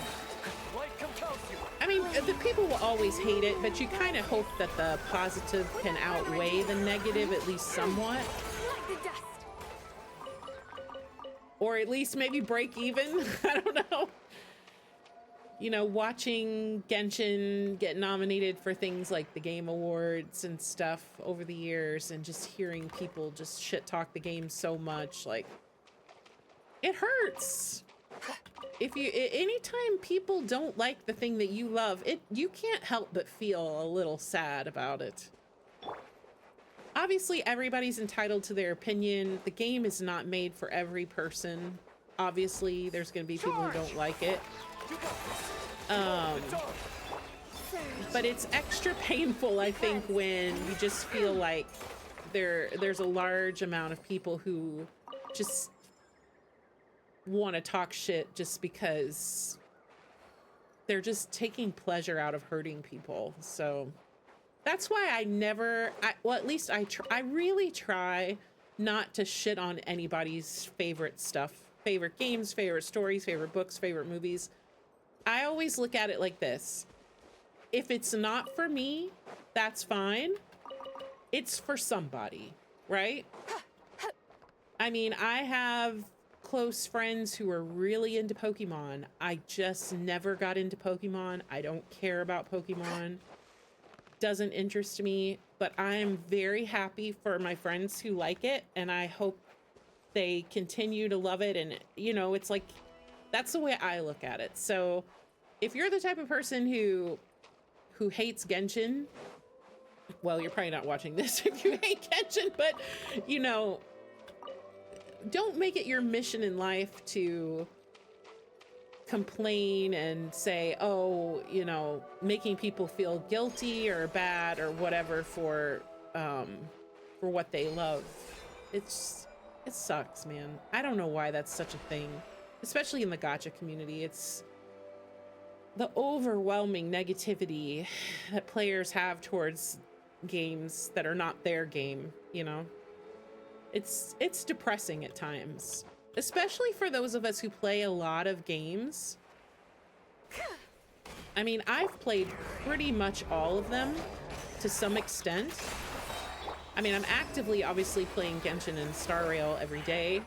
I mean, the people will always hate it, but you kind of hope that the positive can outweigh the negative, at least somewhat. Or at least maybe break even. I don't know. you know, watching Genshin get nominated for things like the Game Awards and stuff over the years, and just hearing people just shit talk the game so much, like, it hurts. If you, anytime people don't like the thing that you love, you can't help but feel a little sad about it. Obviously, everybody's entitled to their opinion. The game is not made for every person. Obviously, there's going to be people who don't like it. But it's extra painful, I think, when you just feel like there's a large amount of people who just want to talk shit just because they're just taking pleasure out of hurting people. So that's why well, at least I really try not to shit on anybody's favorite stuff, favorite games, favorite stories, favorite books, favorite movies. I always look at it like this. If it's not for me, that's fine. It's for somebody, right? I mean, I have close friends who are really into Pokemon. I just never got into Pokemon. I don't care about Pokemon. Doesn't interest me, but I'm very happy for my friends who like it, and I hope they continue to love it. And, you know, it's like, that's the way I look at it. So if you're the type of person who hates Genshin, well, you're probably not watching this if you hate Genshin, but, you know, don't make it your mission in life to complain and say, oh, you know, making people feel guilty or bad or whatever for what they love. It sucks, man. I don't know why that's such a thing, especially in the gacha community. It's the overwhelming negativity that players have towards games that are not their game, you know? It's depressing at times, especially for those of us who play a lot of games. I mean, I've played pretty much all of them to some extent. I mean, I'm actively obviously playing Genshin and Star Rail every day,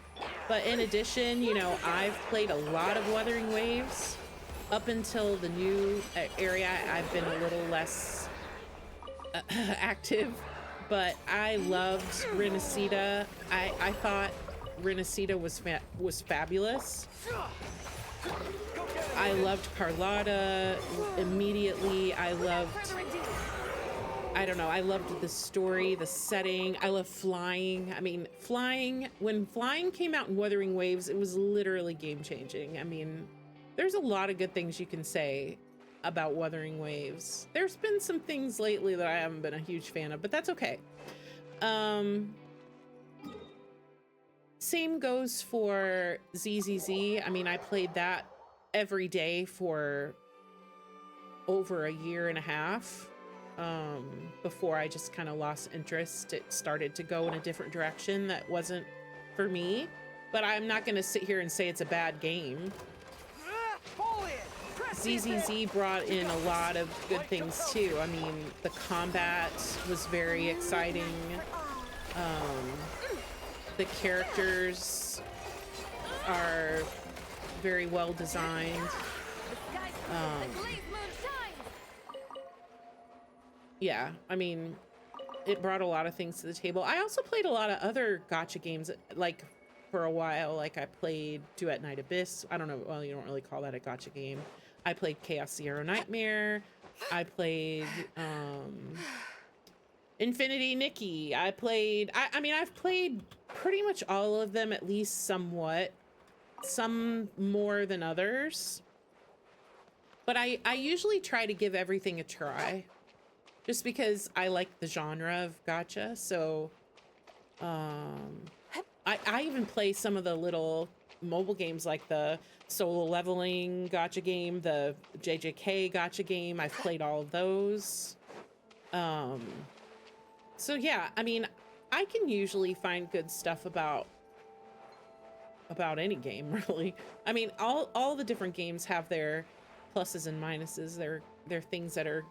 but in addition, you know, I've played a lot of Wuthering Waves. Up until the new area, I've been a little less active. But I loved Renacida. I thought Renacida was fabulous. I loved Carlotta immediately. I don't know, I loved the story, the setting. I love flying. I mean, when flying came out in Wuthering Waves, it was literally game-changing. I mean, there's a lot of good things you can say about Wuthering Waves. There's been some things lately that I haven't been a huge fan of, but that's okay. Same goes for ZZZ. I mean, I played that every day for over a year and a half before I just kind of lost interest. It started to go in a different direction that wasn't for me, but I'm not going to sit here and say it's a bad game. ZZZ brought in a lot of good things too. I mean, the combat was very exciting. The characters are very well designed. Yeah, I mean, it brought a lot of things to the table. I also played a lot of other gacha games, like for a while. Like I played Duet Night Abyss. I don't know, well, you don't really call that a gacha game. I played Chaos Zero Nightmare. I played Infinity Nikki. I mean, I've played pretty much all of them, at least somewhat. Some more than others. But I usually try to give everything a try. Just because I like the genre of gacha. So I even play some of the little mobile games like the Solo Leveling gacha game, the JJK gacha game. I've played all of those. So yeah, I mean, I can usually find good stuff about any game, really. I mean, all the different games have their pluses and minuses. They're things that are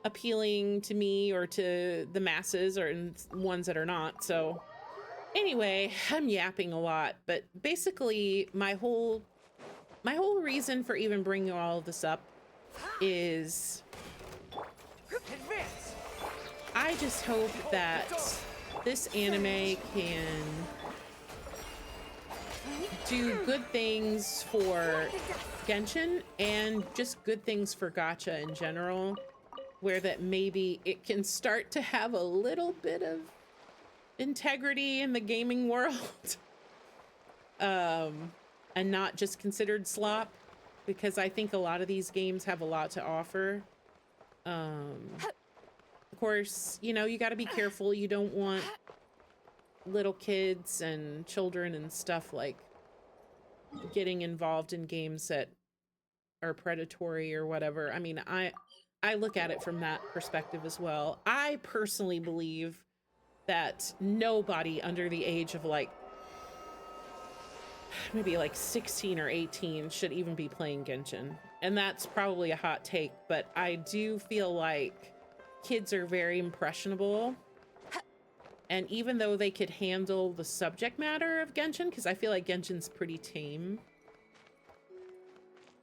appealing to me or to the masses, or ones that are not. So anyway, I'm yapping a lot, but basically my whole my whole reason for even bringing all of this up is Advance! I just hope that this anime can do good things for Genshin and just good things for gacha in general, where that maybe it can start to have a little bit of integrity in the gaming world. And not just considered slop, because I think a lot of these games have a lot to offer. Of course, you know, you got to be careful. You don't want little kids and children and stuff like getting involved in games that are predatory or whatever. I mean, I look at it from that perspective as well. I personally believe that nobody under the age of like maybe like 16 or 18 should even be playing Genshin. And that's probably a hot take, but I do feel like kids are very impressionable. And even though they could handle the subject matter of Genshin, because I feel like Genshin's pretty tame,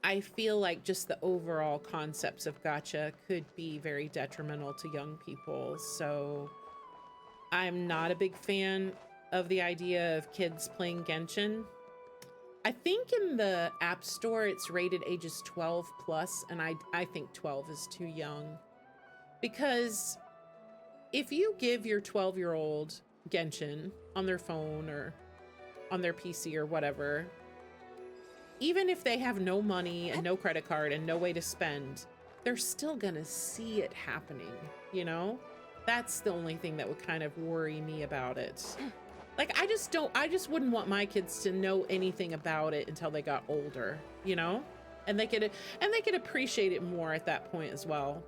I feel like just the overall concepts of gacha could be very detrimental to young people. So I'm not a big fan of the idea of kids playing Genshin. I think in the App Store, it's rated ages 12 plus, and I think 12 is too young. Because if you give your 12-year-old Genshin on their phone or on their PC or whatever, even if they have no money and no credit card and no way to spend, they're still gonna see it happening, you know? That's the only thing that would kind of worry me about it. Like, I just wouldn't want my kids to know anything about it until they got older, you know? And they could appreciate it more at that point as well.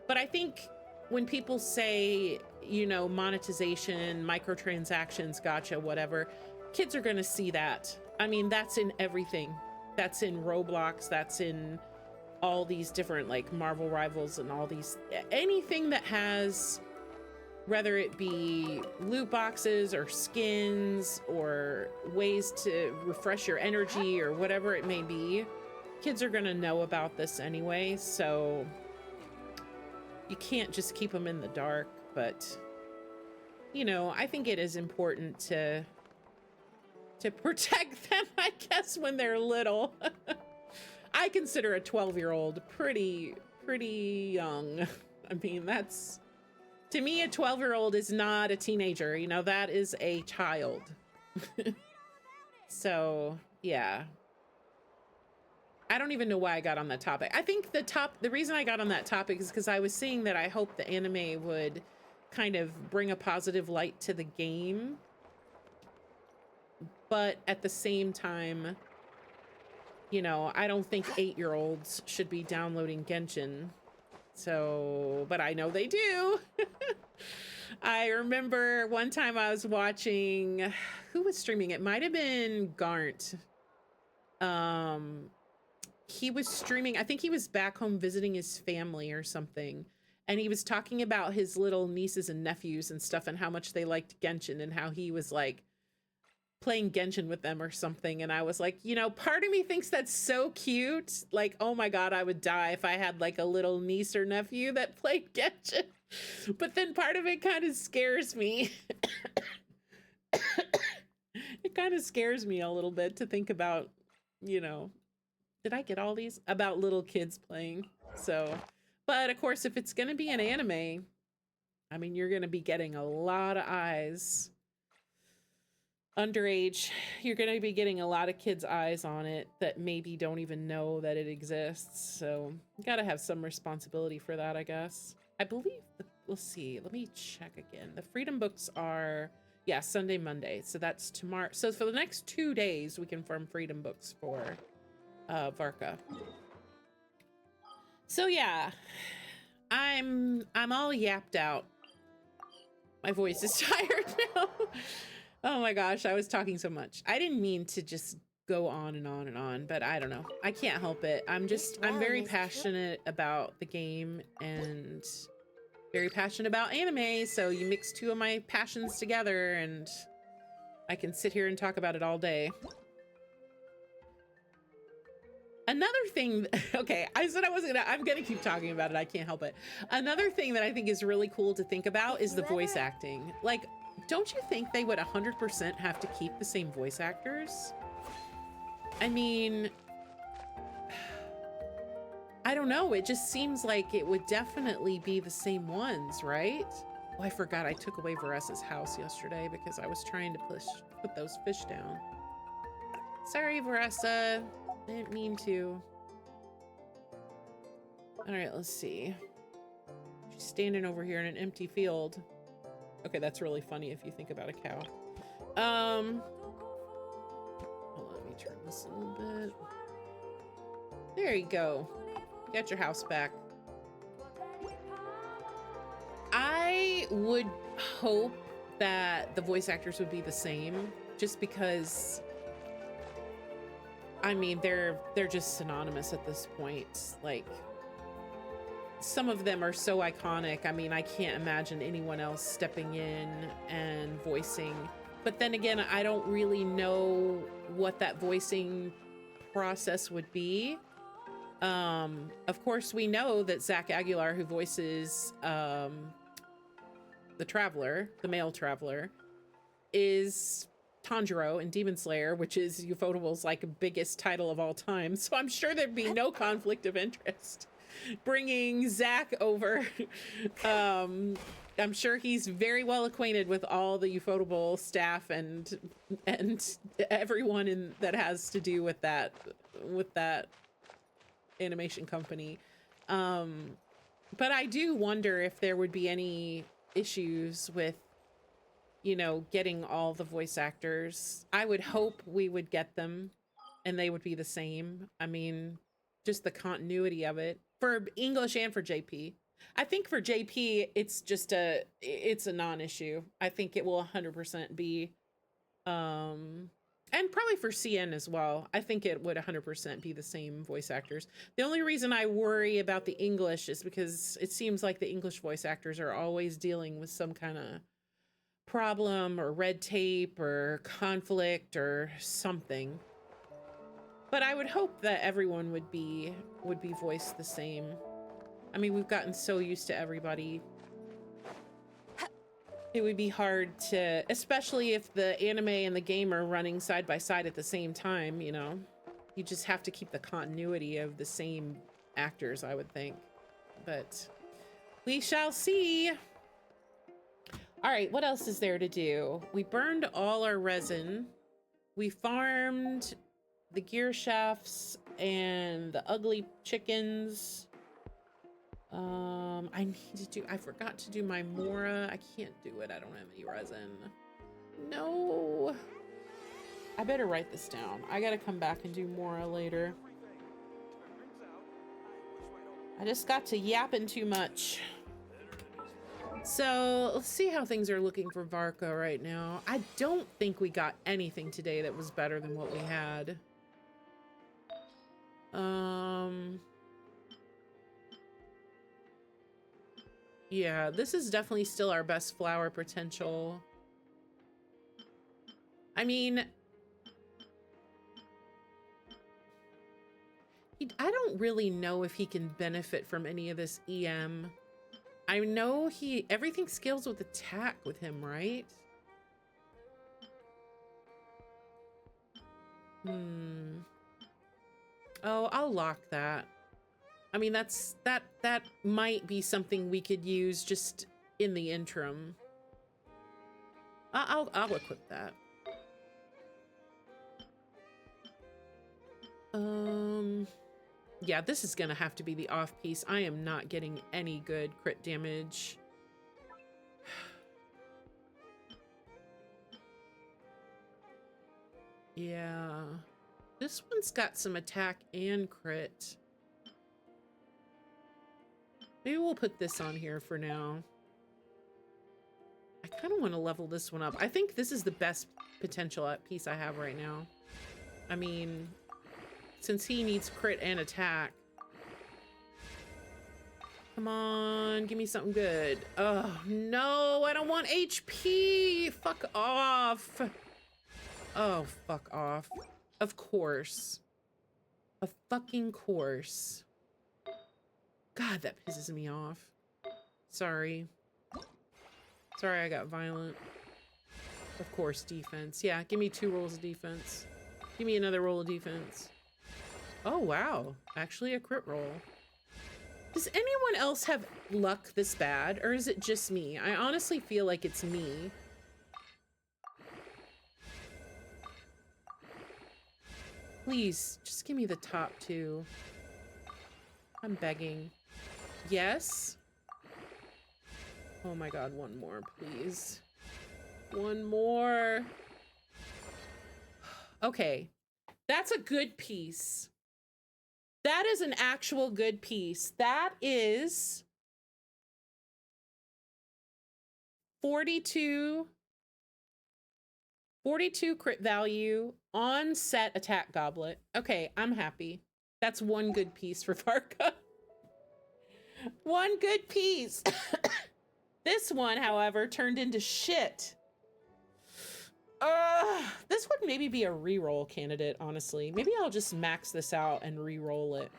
But I think when people say, you know, monetization, microtransactions, gacha, whatever, kids are going to see that. I mean, that's in everything. That's in Roblox. That's in all these different, like, Marvel Rivals and all these, anything that has, whether it be loot boxes or skins or ways to refresh your energy or whatever it may be, kids are going to know about this anyway. So you can't just keep them in the dark, but you know, I think it is important to protect them, I guess, when they're little. I consider a 12-year-old pretty young. I mean, that's, to me, a 12-year-old is not a teenager, you know, that is a child. So, yeah. I don't even know why I got on that topic. I think the reason I got on that topic is because I was seeing that I hope the anime would kind of bring a positive light to the game. But at the same time, you know, I don't think 8-year-olds should be downloading Genshin. So, but I know they do. I remember one time I was watching, who was streaming? It might have been Garnt. He was streaming, I think he was back home visiting his family or something. And he was talking about his little nieces and nephews and stuff and how much they liked Genshin and how he was like playing Genshin with them or something. And I was like, you know, part of me thinks that's so cute. Like, oh my God, I would die if I had like a little niece or nephew that played Genshin. But then part of it kind of scares me. It kind of scares me a little bit to think about, you know, did I get all these? About little kids playing. So, but of course, if it's going to be an anime, I mean, you're going to be getting a lot of eyes. Underage, you're going to be getting a lot of kids' eyes on it that maybe don't even know that it exists. So, you got to have some responsibility for that, I guess. I believe, let's see, let me check again. The Freedom Books are, yeah, Sunday, Monday. So that's tomorrow. So for the next 2 days, we confirm Freedom Books for Varka. So yeah, I'm all yapped out. My voice is tired now. Oh my gosh, I was talking so much. I didn't mean to just go on and on and on, but I don't know. I can't help it. I'm very passionate about the game and very passionate about anime. So you mix two of my passions together and I can sit here and talk about it all day. Another thing, okay, I said I wasn't gonna, I'm gonna keep talking about it. I can't help it. Another thing that I think is really cool to think about is the voice acting. Like, don't you think they would 100% have to keep the same voice actors? I mean, I don't know. It just seems like it would definitely be the same ones, right? Oh, I forgot I took away Varessa's house yesterday because I was trying to put those fish down. Sorry, Varessa. I didn't mean to. All right, let's see. She's standing over here in an empty field. Okay, that's really funny if you think about a cow. Hold on, let me turn this a little bit. There you go. Get your house back. I would hope that the voice actors would be the same, just because, I mean, they're just synonymous at this point. Like, some of them are so iconic. I mean, I can't imagine anyone else stepping in and voicing. But then again, I don't really know what that voicing process would be. Of course, we know that Zach Aguilar, who voices the Traveler, the male Traveler, is Tanjiro in Demon Slayer, which is Ufotable's like biggest title of all time. So I'm sure there'd be no conflict of interest bringing Zach over. I'm sure he's very well acquainted with all the Ufotable staff and everyone that has to do with that animation company. But I do wonder if there would be any issues with, you know, getting all the voice actors. I would hope we would get them and they would be the same. I mean, just the continuity of it for English and for JP. I think for JP, it's a non-issue. I think it will 100% be, and probably for CN as well. I think it would 100% be the same voice actors. The only reason I worry about the English is because it seems like the English voice actors are always dealing with some kind of problem or red tape or conflict or something. But I would hope that everyone would be voiced the same. I mean, we've gotten so used to everybody. It would be hard to, especially if the anime and the game are running side by side at the same time, you know? You just have to keep the continuity of the same actors, I would think. But we shall see. All right, what else is there to do? We burned all our resin. We farmed the gear shafts and the ugly chickens. I forgot to do my Mora. I can't do it. I don't have any resin. No. I better write this down. I gotta come back and do Mora later. I just got to yapping too much. So let's see how things are looking for Varka right now. I don't think we got anything today that was better than what we had. Yeah, this is definitely still our best flower potential. I mean, I don't really know if he can benefit from any of this EM. I know everything scales with attack with him, right? Oh, I'll lock that. I mean, that might be something we could use just in the interim. I'll equip that. Yeah, this is gonna have to be the off piece. I am not getting any good crit damage. Yeah, this one's got some attack and crit. Maybe we'll put this on here for now. I kind of want to level this one up. I think this is the best potential piece I have right now. I mean, since he needs crit and attack. Come on, give me something good. Oh, no, I don't want HP. Fuck off. Oh, fuck off. Of course. A fucking course. God, that pisses me off. Sorry. Sorry I got violent. Of course, defense. Yeah, give me 2 rolls of defense. Give me another roll of defense. Oh, wow. Actually a crit roll. Does anyone else have luck this bad, or is it just me? I honestly feel like it's me. Please, just give me the top 2. I'm begging. Yes? Oh my god, one more, please. One more. Okay. That's a good piece. That is an actual good piece. That is 42 crit value on set attack goblet. Okay, I'm happy. That's one good piece for Varka. One good piece. This one, however, turned into shit. This would maybe be a reroll candidate, honestly. Maybe I'll just max this out and reroll it.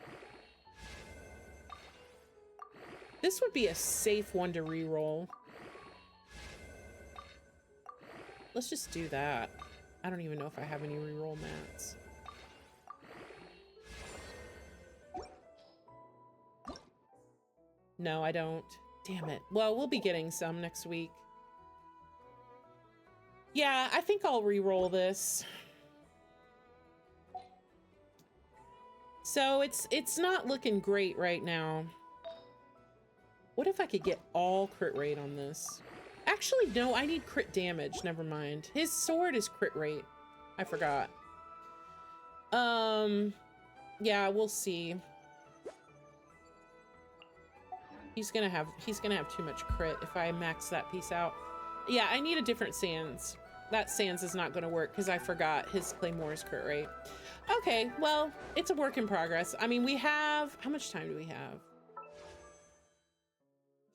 This would be a safe one to reroll. Let's just do that. I don't even know if I have any reroll mats. No, I don't. Damn it. Well, we'll be getting some next week. Yeah, I think I'll re-roll this. So it's not looking great right now. What if I could get all crit rate on this? Actually, no, I need crit damage. Never mind. His sword is crit rate. I forgot. Yeah, we'll see. He's gonna have too much crit if I max that piece out. Yeah, I need a different Sans. That Sans is not gonna work because I forgot his Claymore's crit rate. Okay, well, it's a work in progress. I mean, we have, how much time do we have?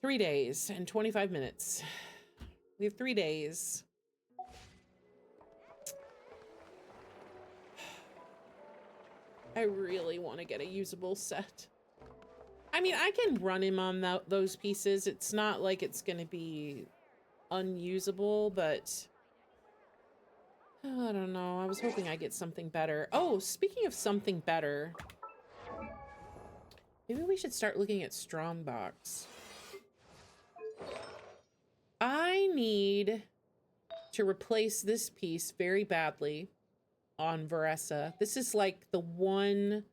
3 days and 25 minutes. We have 3 days. I really want to get a usable set. I mean, I can run him on those pieces. It's not like it's going to be unusable, but I don't know. I was hoping I'd get something better. Oh, speaking of something better, maybe we should start looking at Strongbox. I need to replace this piece very badly on Varessa. This is like the one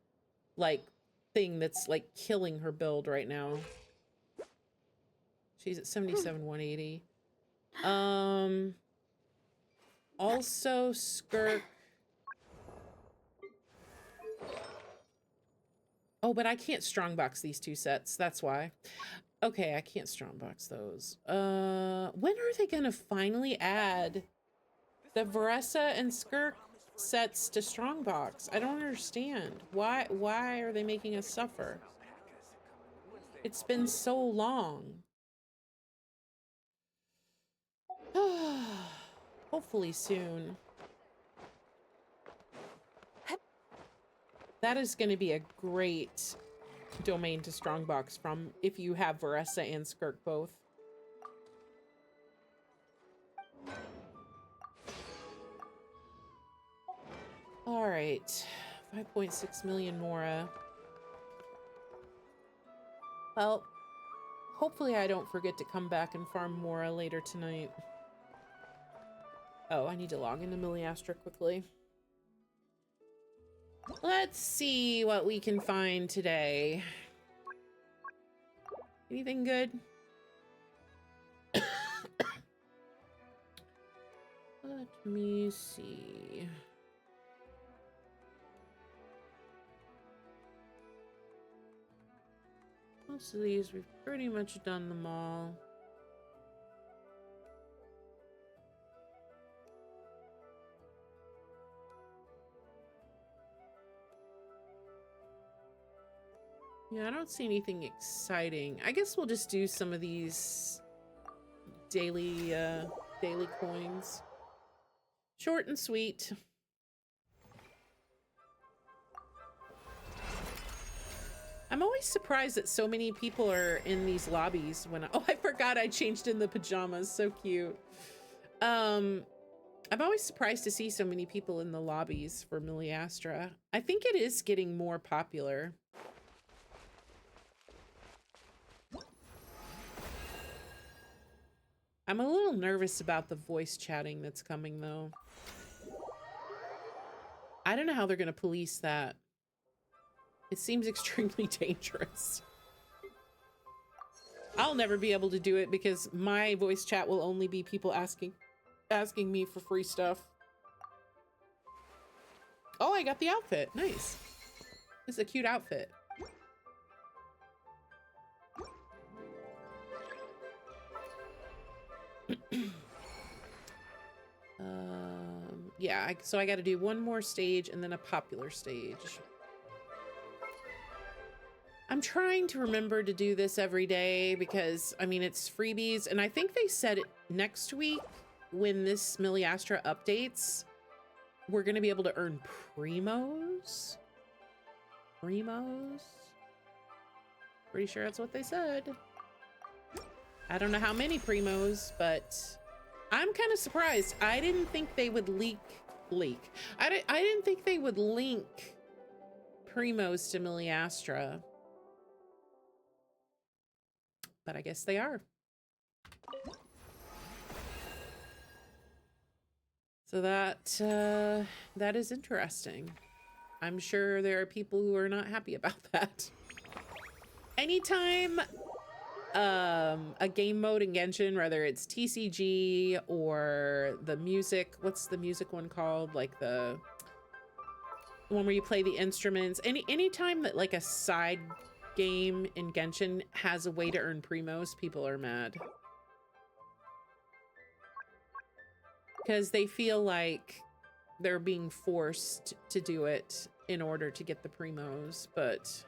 like thing that's like killing her build right now. She's at 77 180. Also Skirk. Oh, but I can't strongbox these 2 sets. That's why. Okay, I can't strongbox those. When are they gonna finally add the Varessa and Skirk sets to strongbox? I don't understand. Why are they making us suffer? It's been so long. Hopefully soon. That is going to be a great domain to strongbox from if you have Varessa and Skirk both. All right, 5.6 million Mora. Well, hopefully I don't forget to come back and farm Mora later tonight. Oh, I need to log into Miliastra quickly. Let's see what we can find today. Anything good? Let me see. Most of these, we've pretty much done them all. Yeah, I don't see anything exciting. I guess we'll just do some of these daily coins. Short and sweet. I'm always surprised that so many people are in these lobbies when oh, I forgot I changed in the pajamas. So cute. I'm always surprised to see so many people in the lobbies for Miliastra. I think it is getting more popular. I'm a little nervous about the voice chatting that's coming though. I don't know how they're going to police that. It seems extremely dangerous. I'll never be able to do it because my voice chat will only be people asking me for free stuff. Oh, I got the outfit. Nice. This is a cute outfit. Yeah, so I got to do one more stage and then a popular stage. I'm trying to remember to do this every day because, I mean, it's freebies. And I think they said it next week when this Miliastra updates, we're going to be able to earn primos. Primos? Pretty sure that's what they said. I don't know how many primos, but I'm kind of surprised. I didn't think they would I didn't think they would link primos to Miliastra. But I guess they are. So that is interesting. I'm sure there are people who are not happy about that. Anytime a game mode in Genshin, whether it's TCG or the music, what's the music one called? Like the one where you play the instruments. Anytime that like a side game in Genshin has a way to earn primos, people are mad. Because they feel like they're being forced to do it in order to get the primos, but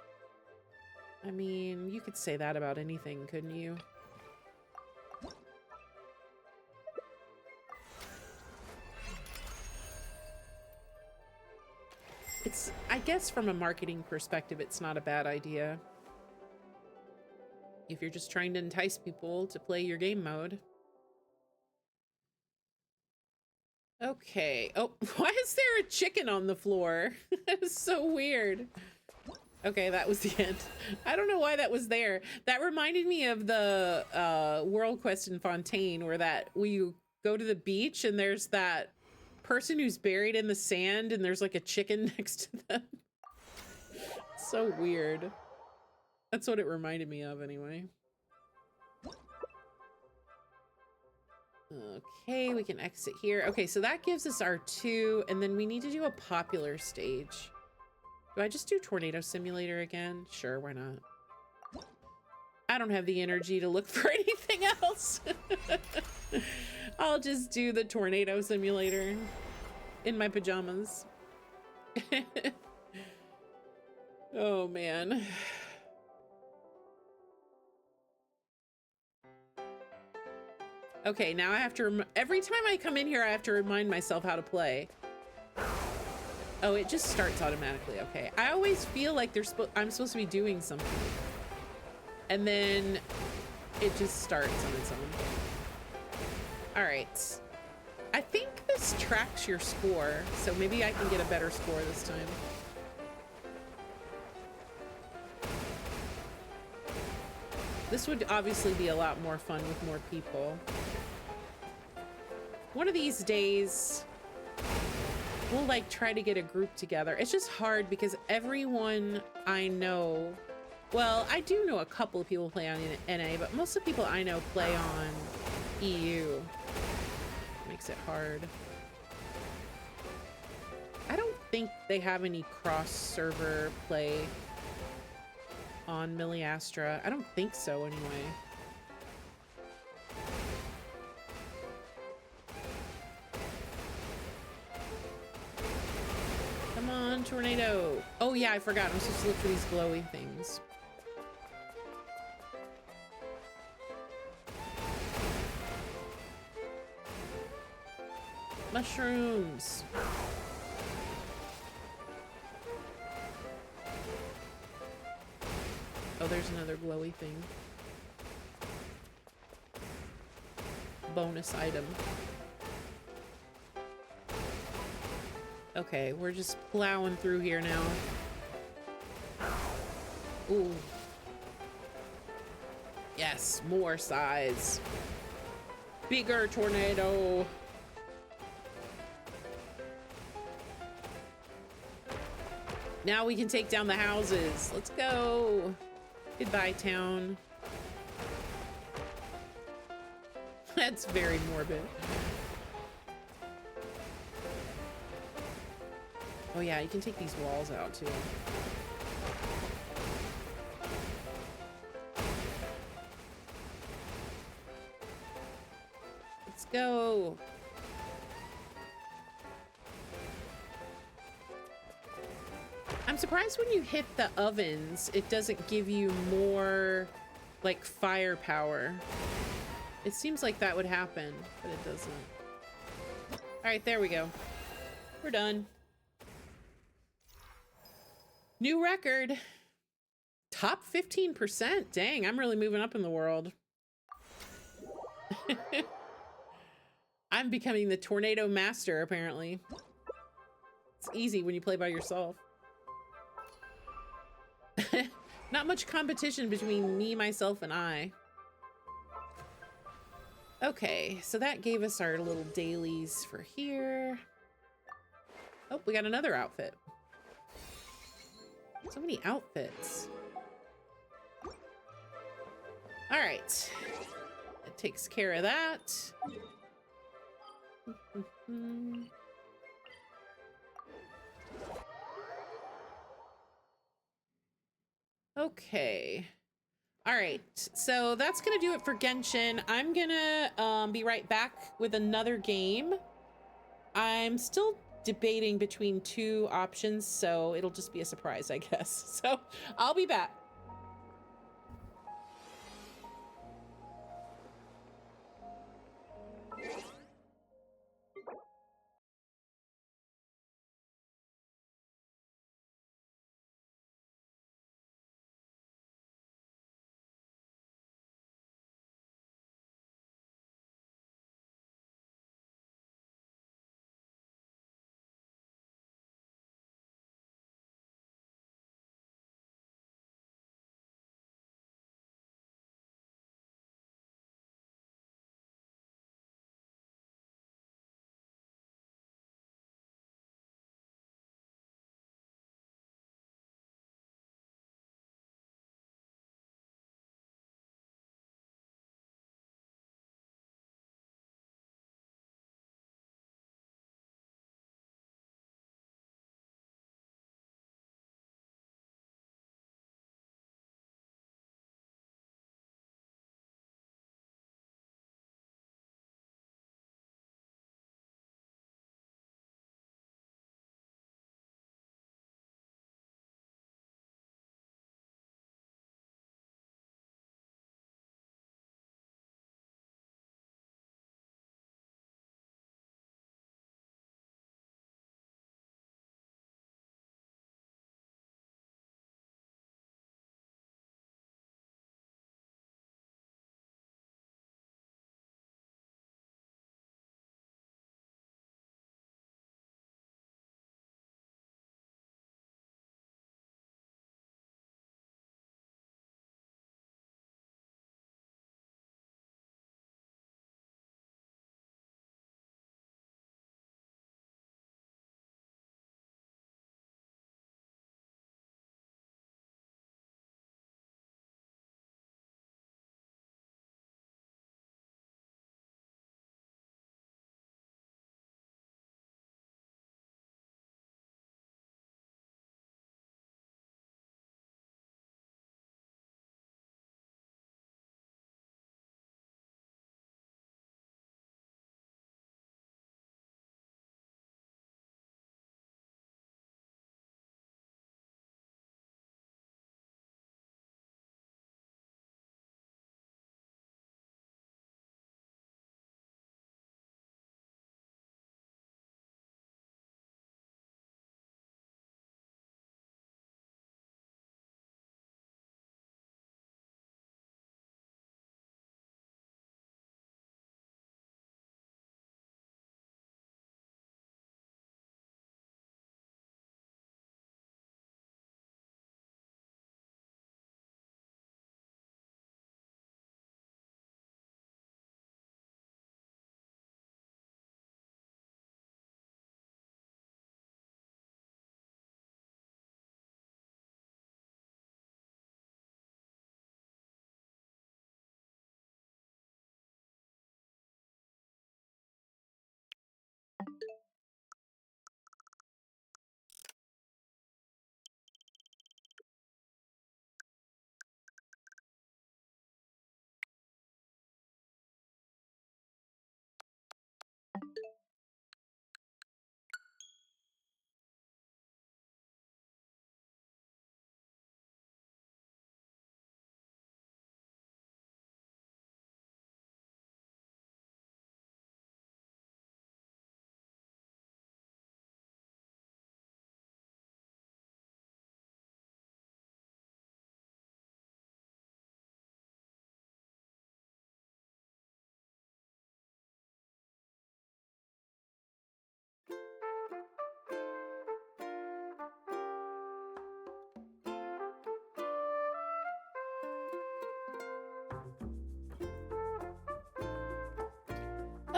I mean, you could say that about anything, couldn't you? I guess from a marketing perspective, it's not a bad idea. If you're just trying to entice people to play your game mode. Okay. Oh, why is there a chicken on the floor? That is so weird. Okay, that was the end. I don't know why that was there. That reminded me of the World Quest in Fontaine, where you go to the beach and there's that person who's buried in the sand and there's like a chicken next to them. So weird. That's what it reminded me of anyway. Okay, we can exit here. Okay, so that gives us our 2, and then we need to do a popular stage. Do I just do Tornado Simulator again? Sure, why not? I don't have the energy to look for anything else. I'll just do the Tornado Simulator in my pajamas. Oh, man. Okay, now I have to, every time I come in here, I have to remind myself how to play. Oh, it just starts automatically. Okay. I always feel like I'm supposed to be doing something. And then it just starts on its own. All right. I think this tracks your score, so maybe I can get a better score this time. This would obviously be a lot more fun with more people. One of these days, we'll like try to get a group together. It's just hard because everyone I know, well, I do know a couple of people play on NA, but most of the people I know play on EU. Makes it hard. I don't think they have any cross-server play on Miliastra. I don't think so anyway. Come on, tornado. Oh yeah, I forgot. I'm supposed to look for these glowy things. Mushrooms. Oh, there's another glowy thing. Bonus item. Okay, we're just plowing through here now. Ooh. Yes, more size. Bigger tornado. Now we can take down the houses. Let's go. Goodbye, town. That's very morbid. Oh yeah, you can take these walls out too. Let's go. I'm surprised when you hit the ovens, it doesn't give you more like firepower. It seems like that would happen, but it doesn't. All right, there we go. We're done. New record. Top 15%. Dang, I'm really moving up in the world. I'm becoming the tornado master, apparently. It's easy when you play by yourself. Not much competition between me, myself, and I. Okay, so that gave us our little dailies for here. Oh, we got another outfit. So many outfits. All right. That takes care of that. Okay. All right. So that's going to do it for Genshin. I'm going to be right back with another game. I'm still debating between two options, so it'll just be a surprise, I guess. So I'll be back.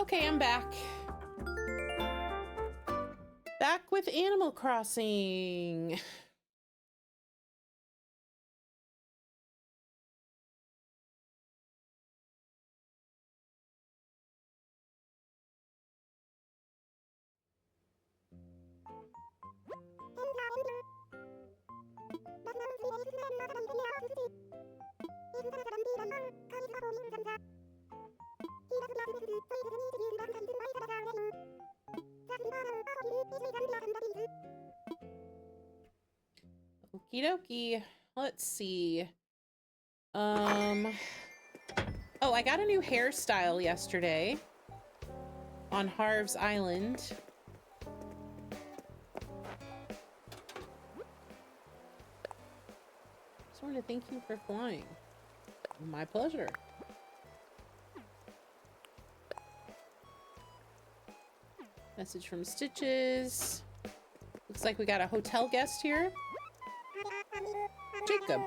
Okay, I'm back. Back with Animal Crossing. Okie dokie. Let's see. Oh, I got a new hairstyle yesterday on Harv's Island. Just wanted to thank you for flying. My pleasure. Message from Stitches. Looks like we got a hotel guest here. Jacob.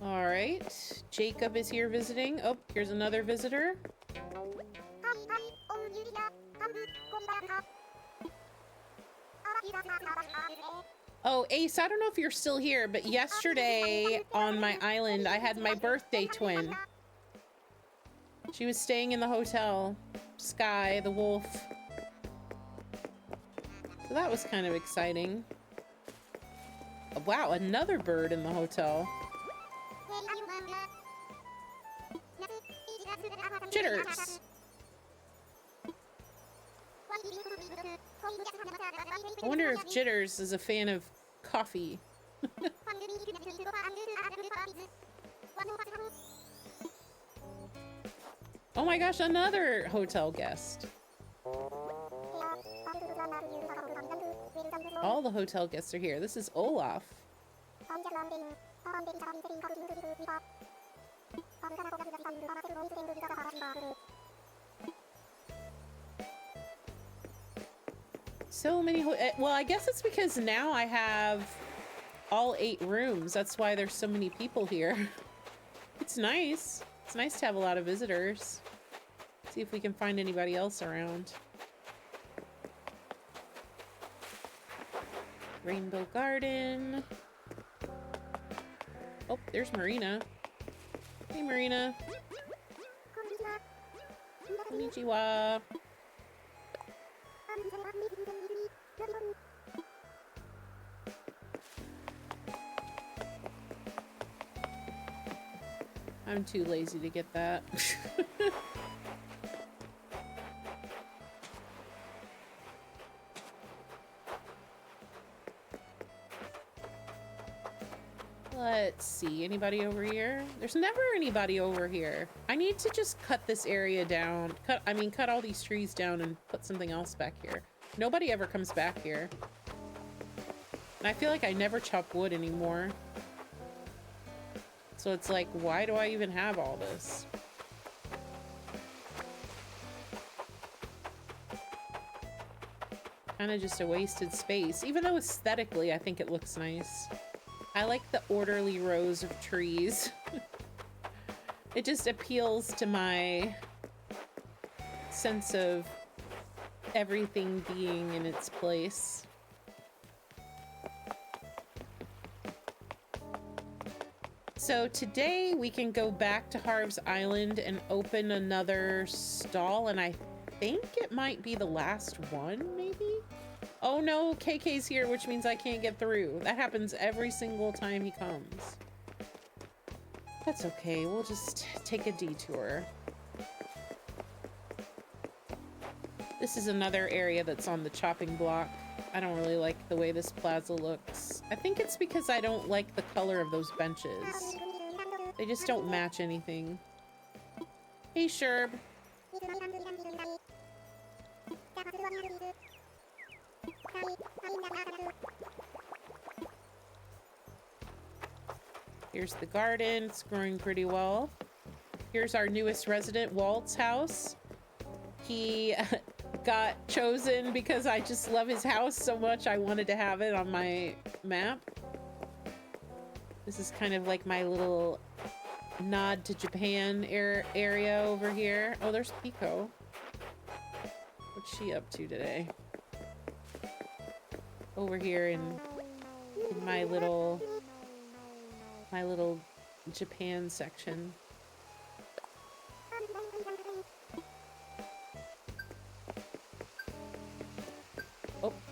All right. Jacob is here visiting. Oh, here's another visitor. Oh, Ace, I don't know if you're still here, but yesterday on my island, I had my birthday twin. She was staying in the hotel. Sky, the wolf. So that was kind of exciting. Wow, another bird in the hotel. Jitters. I wonder if Jitters is a fan of coffee. Oh my gosh, another hotel guest. All the hotel guests are here. This is Olaf. So many well, I guess it's because now I have all 8 rooms. That's why there's so many people here. It's nice. It's nice to have a lot of visitors. See if we can find anybody else around. Rainbow Garden. Oh, there's Marina. Hey, Marina. Konnichiwa. I'm too lazy to get that. Let's see, anybody over here? There's never anybody over here. I need to just cut this area down. Cut all these trees down and put something else back here. Nobody ever comes back here. And I feel like I never chop wood anymore. So it's like, why do I even have all this? Kind of just a wasted space. Even though aesthetically, I think it looks nice. I like the orderly rows of trees. It just appeals to my sense of everything being in its place. So today we can go back to Harv's Island and open another stall, and I think it might be the last one, maybe? Oh no, KK's here, which means I can't get through. That happens every single time he comes. That's okay, we'll just take a detour. This is another area that's on the chopping block. I don't really like the way this plaza looks. I think it's because I don't like the color of those benches. They just don't match anything. Hey, Sherb. Here's the garden. It's growing pretty well. Here's our newest resident, Walt's house. He got chosen because I just love his house so much. I wanted to have it on my map. This is kind of like my little nod to Japan area over here. Oh, there's Pico. What's she up to today? Over here in my little Japan section.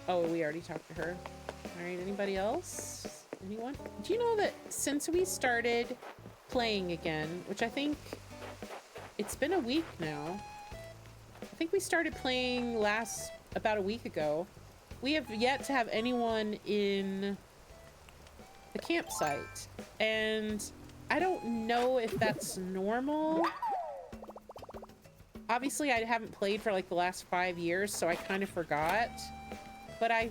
Oh, we already talked to her. All right, anybody else? Anyone? Do you know that since we started playing again, which I think it's been a week now. I think we started playing about a week ago. We have yet to have anyone in the campsite, and I don't know if that's normal. Obviously, I haven't played for like the last 5 years, so I kind of forgot. But I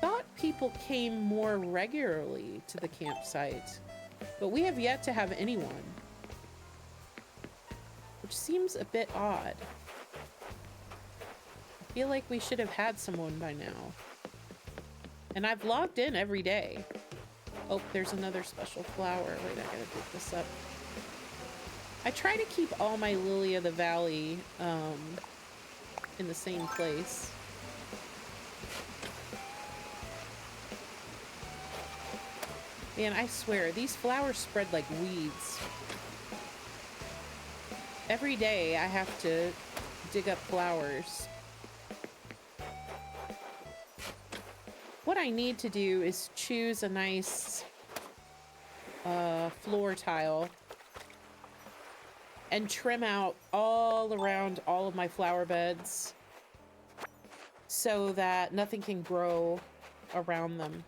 thought people came more regularly to the campsite, but we have yet to have anyone, which seems a bit odd. I feel like we should have had someone by now. And I've logged in every day. Oh, there's another special flower. Wait, I gotta pick this up. I try to keep all my Lily of the Valley in the same place. Man, I swear, these flowers spread like weeds. Every day I have to dig up flowers. What I need to do is choose a nice floor tile and trim out all around all of my flower beds so that nothing can grow around them.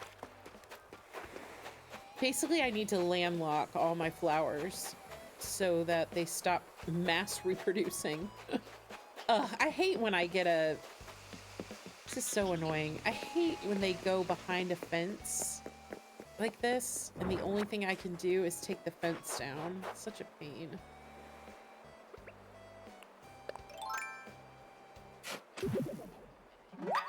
Basically, I need to landlock all my flowers so that they stop mass reproducing. I hate when I get a... This is so annoying. I hate when they go behind a fence like this, and the only thing I can do is take the fence down. It's such a pain.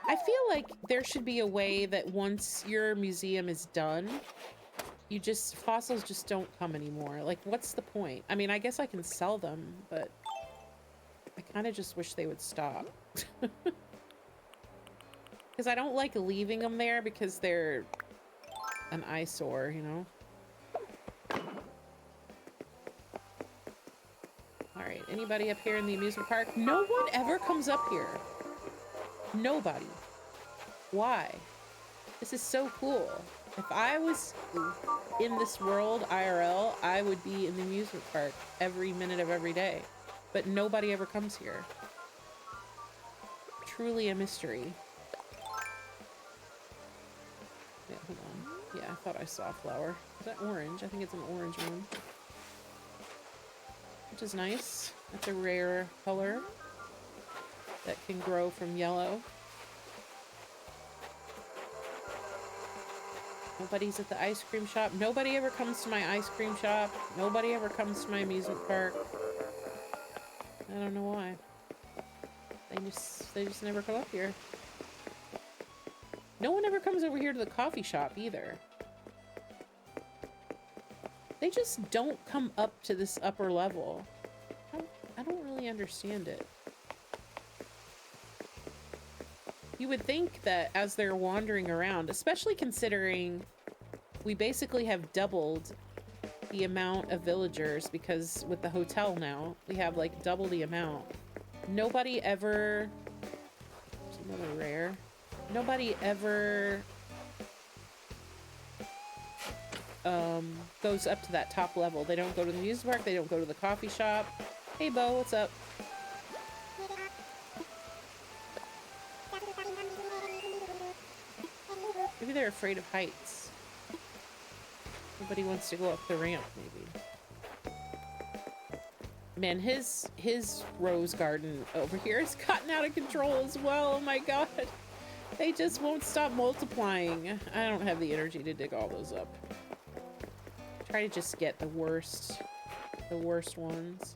I feel like there should be a way that once your museum is done, fossils just don't come anymore. Like, what's the point? I mean, I guess I can sell them, but I kind of just wish they would stop. Because I don't like leaving them there because they're an eyesore, you know? Alright, anybody up here in the amusement park? No one ever comes up here. Nobody. Why? This is so cool. If I was in this world IRL, I would be in the amusement park every minute of every day. But nobody ever comes here. Truly a mystery. Yeah, hold on. Yeah, I thought I saw a flower. Is that orange? I think it's an orange one. Which is nice. That's a rare color that can grow from yellow. Nobody's at the ice cream shop. Nobody ever comes to my ice cream shop. Nobody ever comes to my amusement park. I don't know why. They just never come up here. No one ever comes over here to the coffee shop either. They just don't come up to this upper level. I don't really understand it. You would think that as they're wandering around, especially considering we basically have doubled the amount of villagers, because with the hotel now, we have like double the amount. Nobody ever... There's another rare. Nobody ever goes up to that top level. They don't go to the amusement park. They don't go to the coffee shop. Hey, Bo, what's up? Maybe they're afraid of heights. Nobody wants to go up the ramp, maybe. Man, his rose garden over here has gotten out of control as well. Oh my god. They just won't stop multiplying. I don't have the energy to dig all those up. Try to just get the worst ones.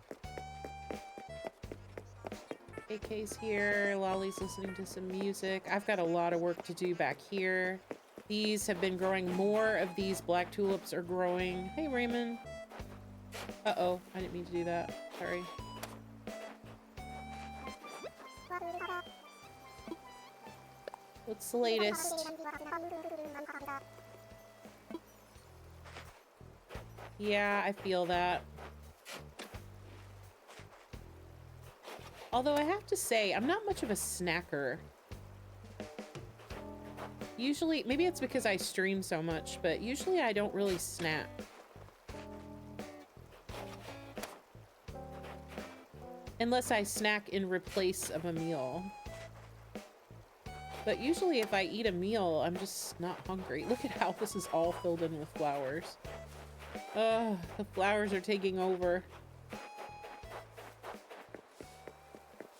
AK's here. Lolly's listening to some music. I've got a lot of work to do back here. These have been growing. More of these black tulips are growing. Hey, Raymond. Uh-oh. I didn't mean to do that. Sorry. What's the latest? Yeah, I feel that. Although I have to say, I'm not much of a snacker. Usually, maybe it's because I stream so much, but usually I don't really snack. Unless I snack in replace of a meal. But usually if I eat a meal, I'm just not hungry. Look at how this is all filled in with flowers. Ugh, the flowers are taking over.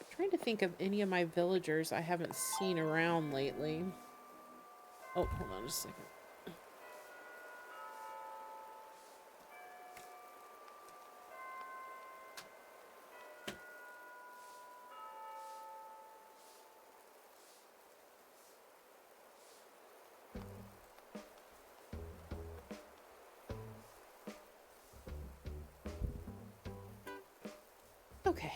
Trying to think of any of my villagers I haven't seen around lately. Oh, hold on just a second. Okay.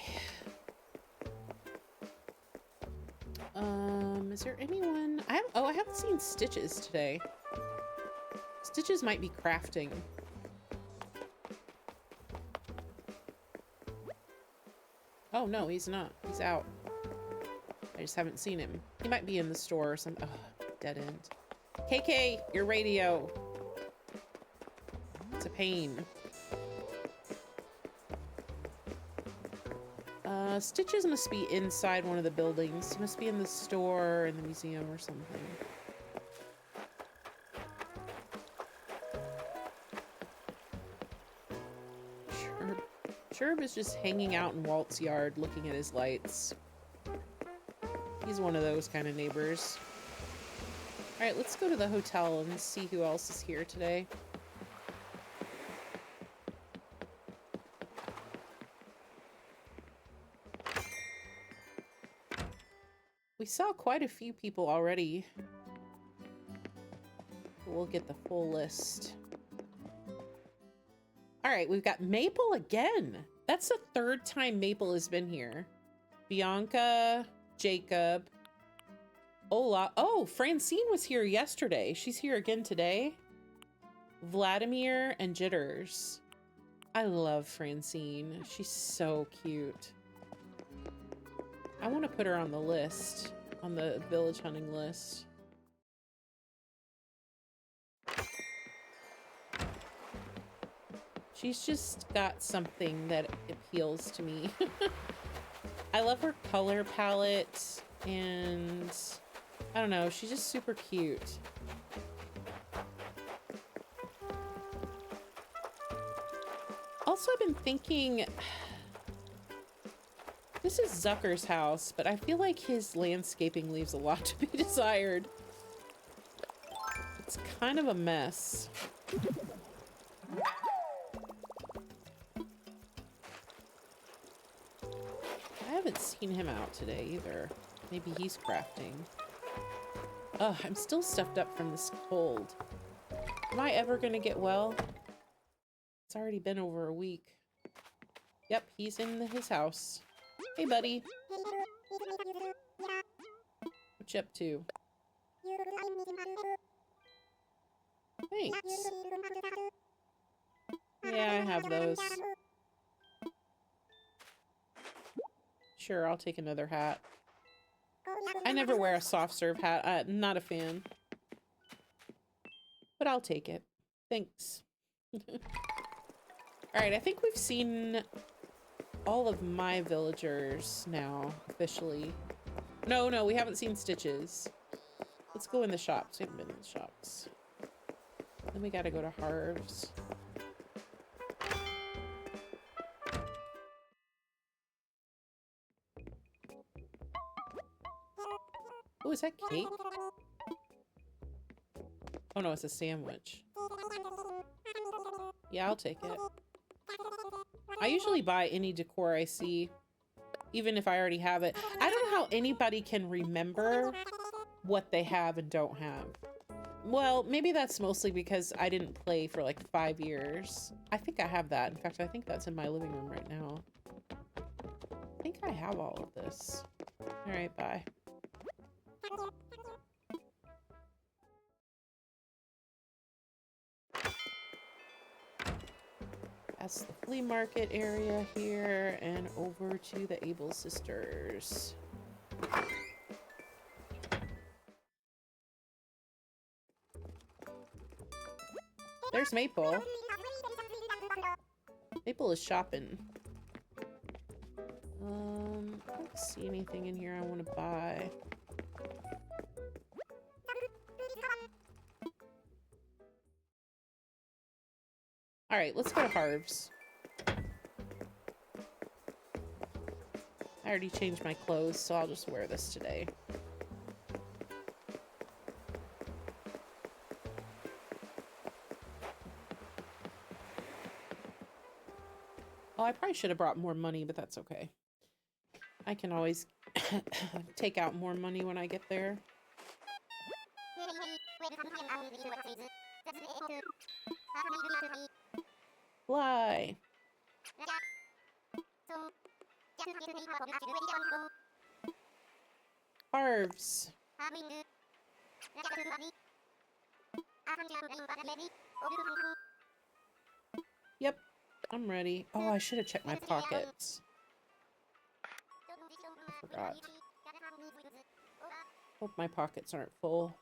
Is there anyone? I haven't seen Stitches today. Stitches might be crafting. Oh no, he's not. He's out. I just haven't seen him. He might be in the store or something. Oh, dead end. KK, your radio. It's a pain. Stitches must be inside one of the buildings. He must be in the store, in the museum, or something. Sherb is just hanging out in Walt's yard looking at his lights. He's one of those kind of neighbors. Alright, let's go to the hotel and see who else is here today. We saw quite a few people already. We'll get the full list. All right, we've got Maple again. That's the third time Maple has been here. Bianca, Jacob, Ola. Oh, Francine was here yesterday. She's here again today. Vladimir and Jitters. I love Francine. She's so cute. I want to put her on the list, on the village hunting list. She's just got something that appeals to me. I love her color palette, and I don't know, she's just super cute. Also, I've been thinking, this is Zucker's house, but I feel like his landscaping leaves a lot to be desired. It's kind of a mess. I haven't seen him out today either. Maybe he's crafting. Ugh, I'm still stuffed up from this cold. Am I ever gonna get well? It's already been over a week. Yep, he's in his house. Hey, buddy. What you up to? Thanks. Yeah, I have those. Sure, I'll take another hat. I never wear a soft serve hat. Not a fan. But I'll take it. Thanks. Alright, I think we've seen all of my villagers now, officially. No, we haven't seen Stitches. Let's go in the shops. We haven't been in the shops. Then we gotta go to Harv's. Oh, is that cake? Oh no, it's a sandwich. Yeah, I'll take it. I usually buy any decor I see, even if I already have it. I don't know how anybody can remember what they have and don't have. Well, maybe that's mostly because I didn't play for like 5 years. I think I have that. In fact, I think that's in my living room right now. I think I have all of this. All right, bye. That's the flea market area here and over to the Able Sisters. There's Maple. Maple is shopping. I don't see anything in here I want to buy. All right, let's go to Harv's. I already changed my clothes, so I'll just wear this today. Oh, I probably should have brought more money, but that's okay. I can always take out more money when I get there. Fly. Harv's. Yep, I'm ready. Oh, I should have checked my pockets. I forgot. Hope my pockets aren't full.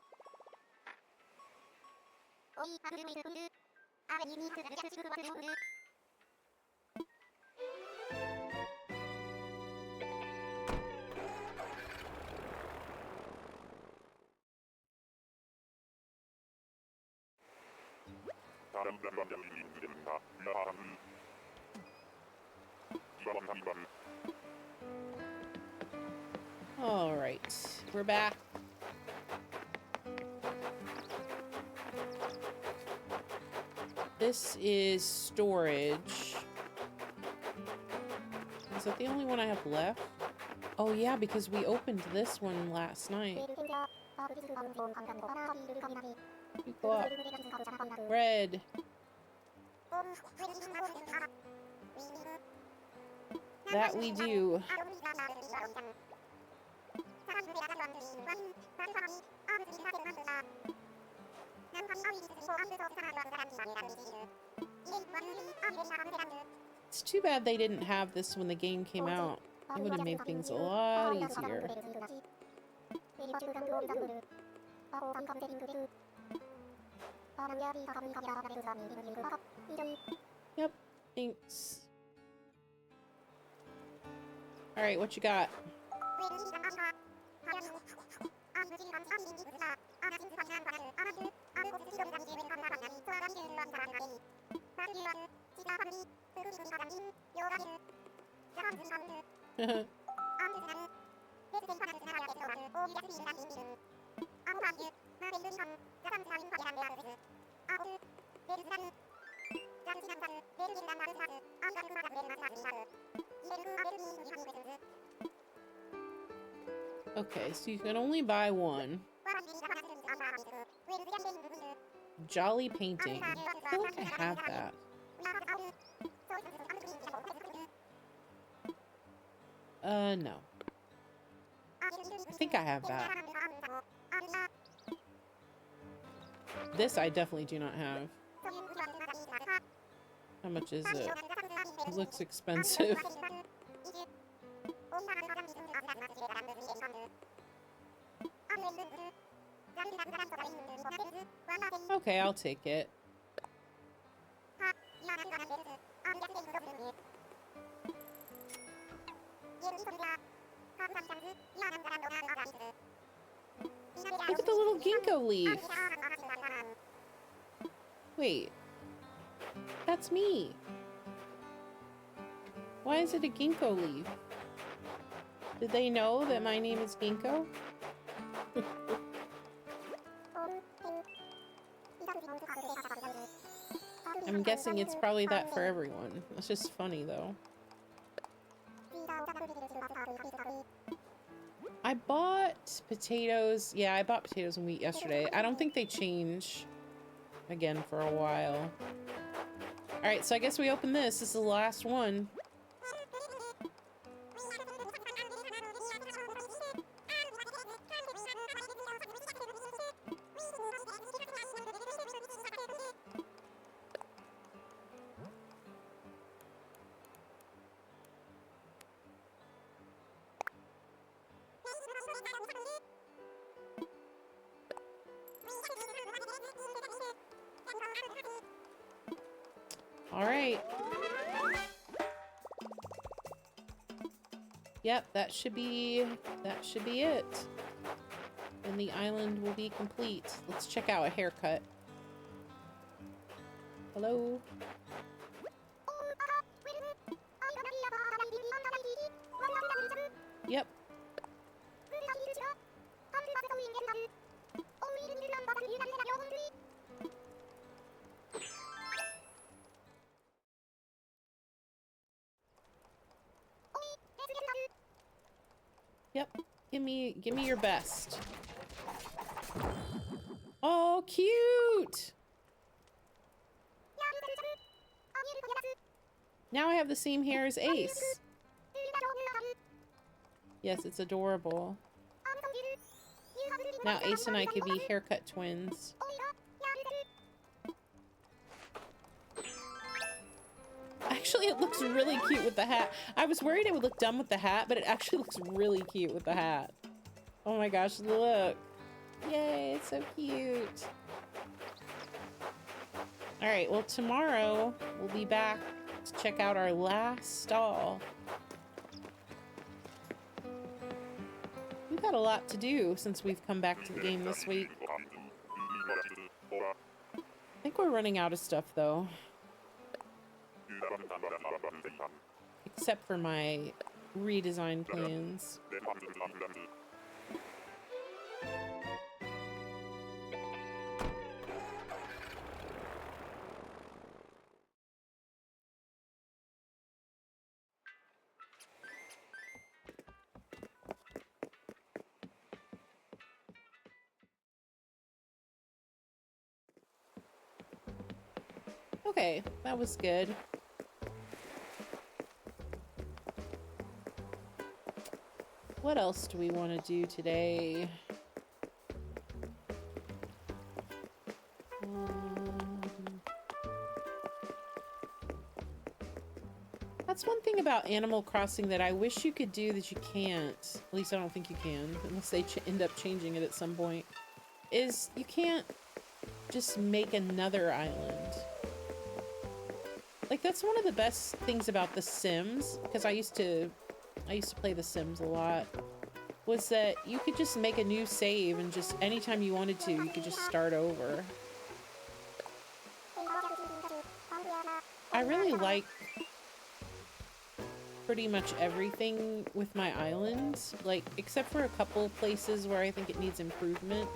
All right, we're back. This is storage. Is that the only one I have left? Oh yeah, because we opened this one last night. You go up. Red. That we do. It's too bad they didn't have this when the game came out. It would have made things a lot easier. Yep, thanks. Alright, what you got? Okay, so you can only buy one. Jolly painting. I feel like I have that. No. I think I have that. This I definitely do not have. How much is it? It looks expensive. Okay, I'll take it. Look at the little ginkgo leaf. Wait. That's me. Why is it a ginkgo leaf? Did they know that my name is Ginkgo? I'm guessing it's probably that for everyone. It's just funny though. I bought potatoes. Yeah, I bought potatoes and wheat yesterday. I don't think they change again for a while. All right, so I guess we open this. This is the last one. All right. Yep, that should be it. And the island will be complete. Let's check out a haircut. Hello? Yep. Yep. Give me your best. Oh, cute! Now I have the same hair as Ace. Yes, it's adorable. Now Ace and I could be haircut twins. Actually, it looks really cute with the hat. I was worried it would look dumb with the hat, but it actually looks really cute with the hat. Oh my gosh, look. Yay, it's so cute. All right, well, tomorrow we'll be back to check out our last stall. We've got a lot to do since we've come back to the game this week. I think we're running out of stuff, though. Except for my redesign plans. Okay, that was good. What else do we want to do today? That's one thing about Animal Crossing that I wish you could do that you can't. At least I don't think you can, unless they end up changing it at some point. Is you can't just make another island. Like, that's one of the best things about The Sims, because I used to play The Sims a lot, was that you could just make a new save and just anytime you wanted to, you could just start over. I really like pretty much everything with my island, like, except for a couple places where I think it needs improvement.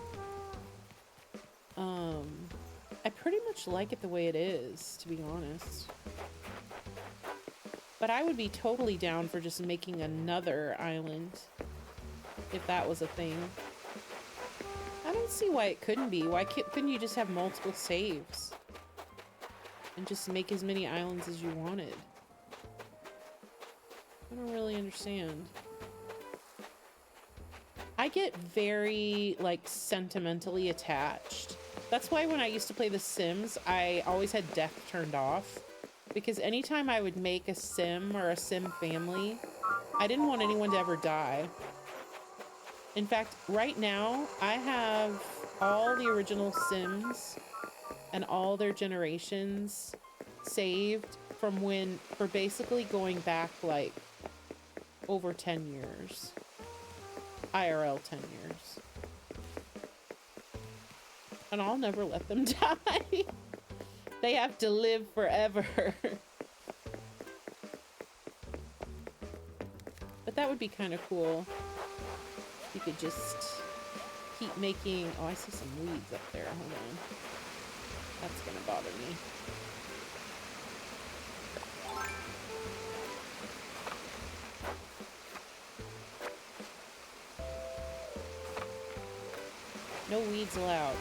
I pretty much like it the way it is, to be honest. But I would be totally down for just making another island, if that was a thing. I don't see why it couldn't be. Why couldn't you just have multiple saves? And just make as many islands as you wanted? I don't really understand. I get very, like, sentimentally attached. That's why when I used to play The Sims, I always had death turned off. Because anytime I would make a sim or a sim family, I didn't want anyone to ever die. In fact, right now, I have all the original Sims and all their generations saved from when, for basically going back like over 10 years. IRL 10 years. And I'll never let them die. They have to live forever. But that would be kind of cool. You could just keep making... Oh, I see some weeds up there. Hold on. That's gonna bother me. No weeds allowed.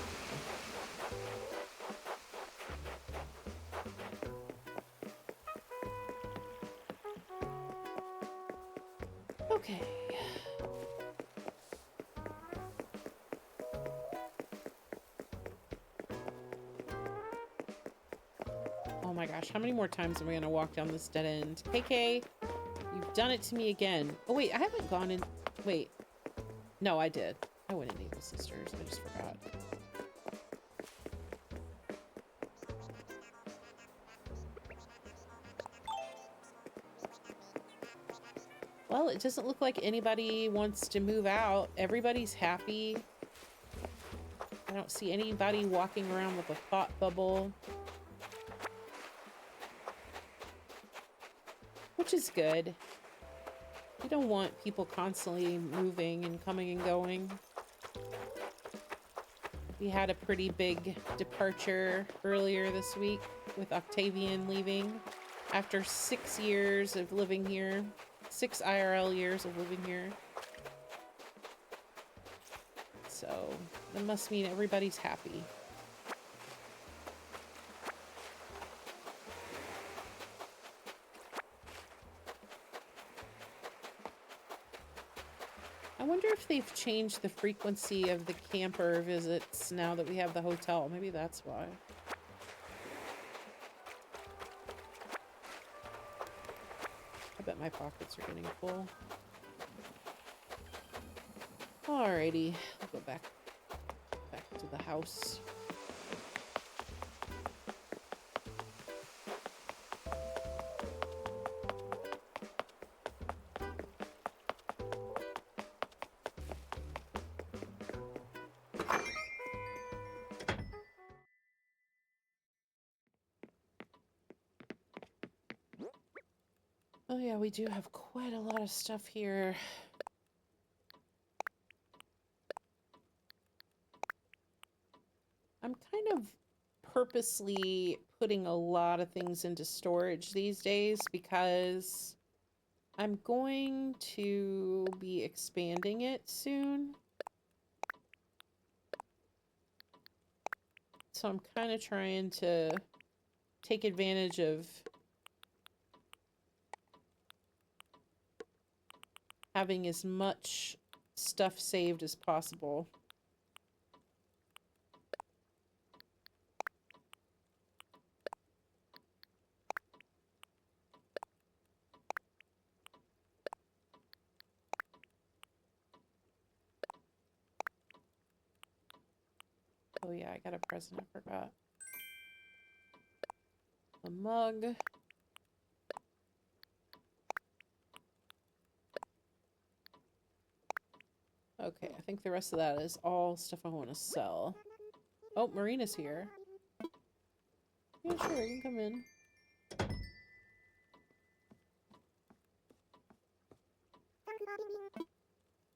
Okay. Oh my gosh, how many more times am I gonna walk down this dead end? KK, you've done it to me again. Oh wait, I haven't gone in. Wait. No, I did. I went in Evil Sisters. I just forgot. Well, it doesn't look like anybody wants to move out. Everybody's happy. I don't see anybody walking around with a thought bubble. Which is good. You don't want people constantly moving and coming and going. We had a pretty big departure earlier this week with Octavian leaving after 6 years of living here. 6 IRL years of living here. So that must mean everybody's happy. I wonder if they've changed the frequency of the camper visits now that we have the hotel. Maybe that's why. I bet my pockets are getting full. Alrighty, I'll go back to the house. Oh yeah, we do have quite a lot of stuff here. I'm kind of purposely putting a lot of things into storage these days because I'm going to be expanding it soon. So I'm kind of trying to take advantage of having as much stuff saved as possible. Oh yeah, I got a present, I forgot. A mug. Okay, I think the rest of that is all stuff I want to sell. Oh, Marina's here. Yeah, sure, you can come in.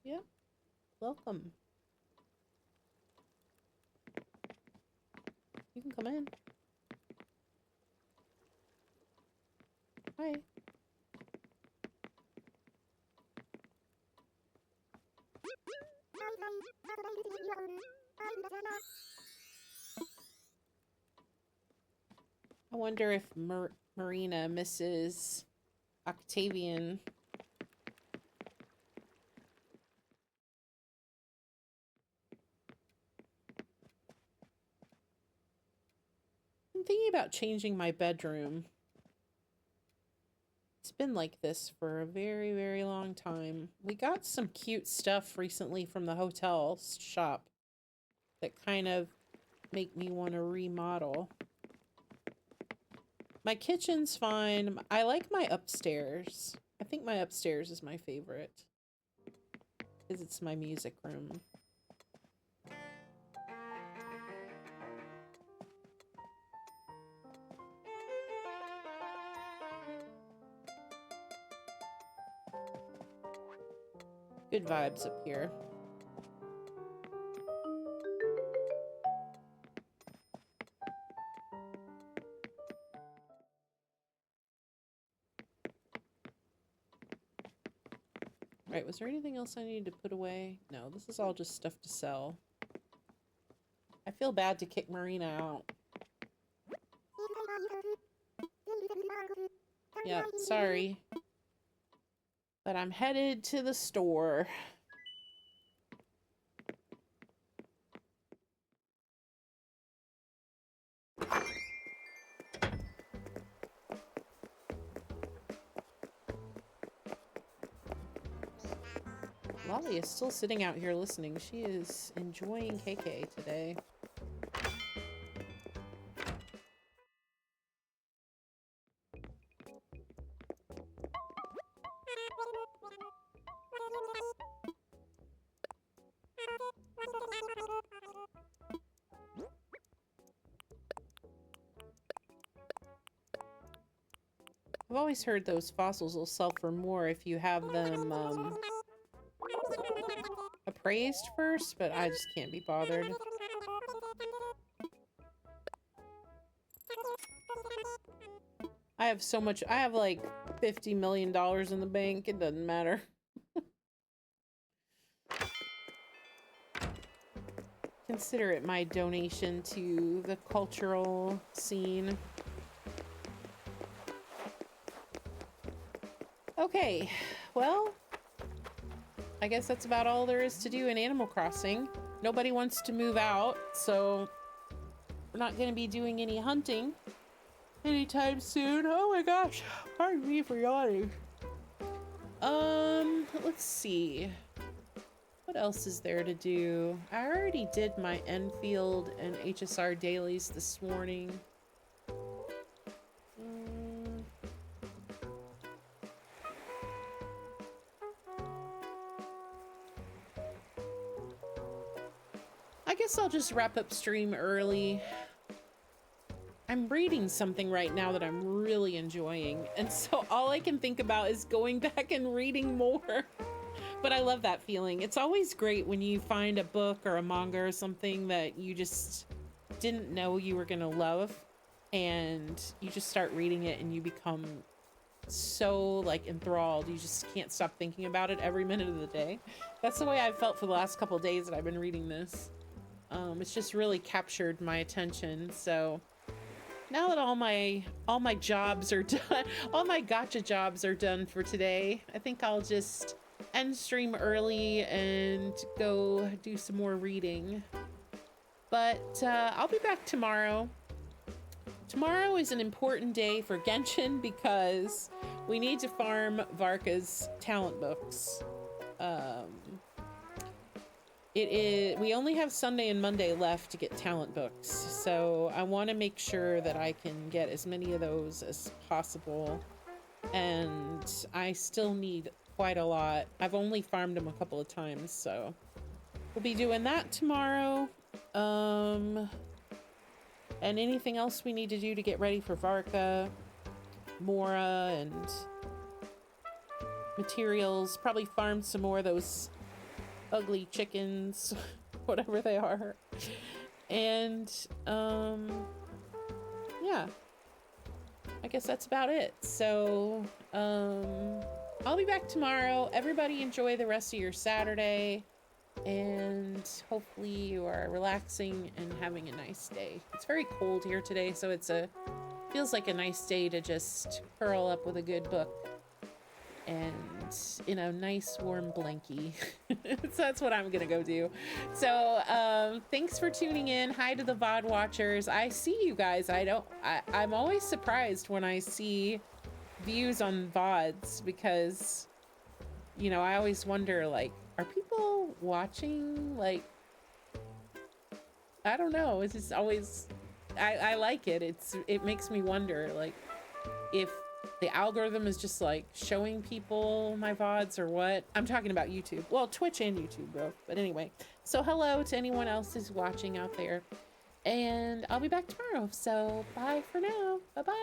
Yeah, welcome. You can come in. Hi. I wonder if Marina misses Octavian. I'm thinking about changing my bedroom. It's been like this for a very, very long time. We got some cute stuff recently from the hotel shop that kind of make me want to remodel. My kitchen's fine. I like my upstairs. I think my upstairs is my favorite because it's my music room. Good vibes up here. Right, was there anything else I needed to put away? No, this is all just stuff to sell. feel bad to kick Marina out. Yeah, sorry. But I'm headed to the store. Lolly is still sitting out here listening. She is enjoying KK today. I've always heard those fossils will sell for more if you have them appraised first, but I just can't be bothered. I have so much, I have like $50 million in the bank, it doesn't matter. Consider it my donation to the cultural scene. Okay, well, I guess that's about all there is to do in Animal Crossing. Nobody wants to move out, so we're not going to be doing any hunting anytime soon. Oh my gosh, pardon me for yawning. Let's see. What else is there to do? I already did my Enfield and HSR dailies this morning. I guess I'll just wrap up stream early. I'm reading something right now that I'm really enjoying, and so all I can think about is going back and reading more. But I love that feeling. It's always great when you find a book or a manga or something that you just didn't know you were gonna love, and you just start reading it and you become so like enthralled. You just can't stop thinking about it every minute of the day. That's the way I've felt for the last couple of days that I've been reading this. It's just really captured my attention. So now that all my jobs are done, all my gotcha jobs are done for today, I think I'll just end stream early and go do some more reading. But I'll be back tomorrow. Tomorrow is an important day for Genshin because we need to farm Varka's talent books. We only have Sunday and Monday left to get talent books, so I want to make sure that I can get as many of those as possible, and I still need quite a lot. I've only farmed them a couple of times, so we'll be doing that tomorrow. And anything else we need to do to get ready for Varka, Mora, and materials. Probably farm some more of those ugly chickens, whatever they are. And yeah, I guess that's about it. So I'll be back tomorrow. Everybody enjoy the rest of your Saturday, and hopefully you are relaxing and having a nice day. It's very cold here today, so feels like a nice day to just curl up with a good book and in a nice warm blankie. So that's what I'm gonna go do. So thanks for tuning in. Hi to the VOD watchers. I see you guys. I'm always surprised when I see views on VODs, because you know, I always wonder, like, are people watching? Like, I don't know, it's just always, I like it. It makes me wonder, like, if the algorithm is just like showing people my VODs or what. I'm talking about YouTube. Well, Twitch and YouTube both. But anyway, so hello to anyone else who's watching out there. And I'll be back tomorrow. So bye for now. Bye-bye.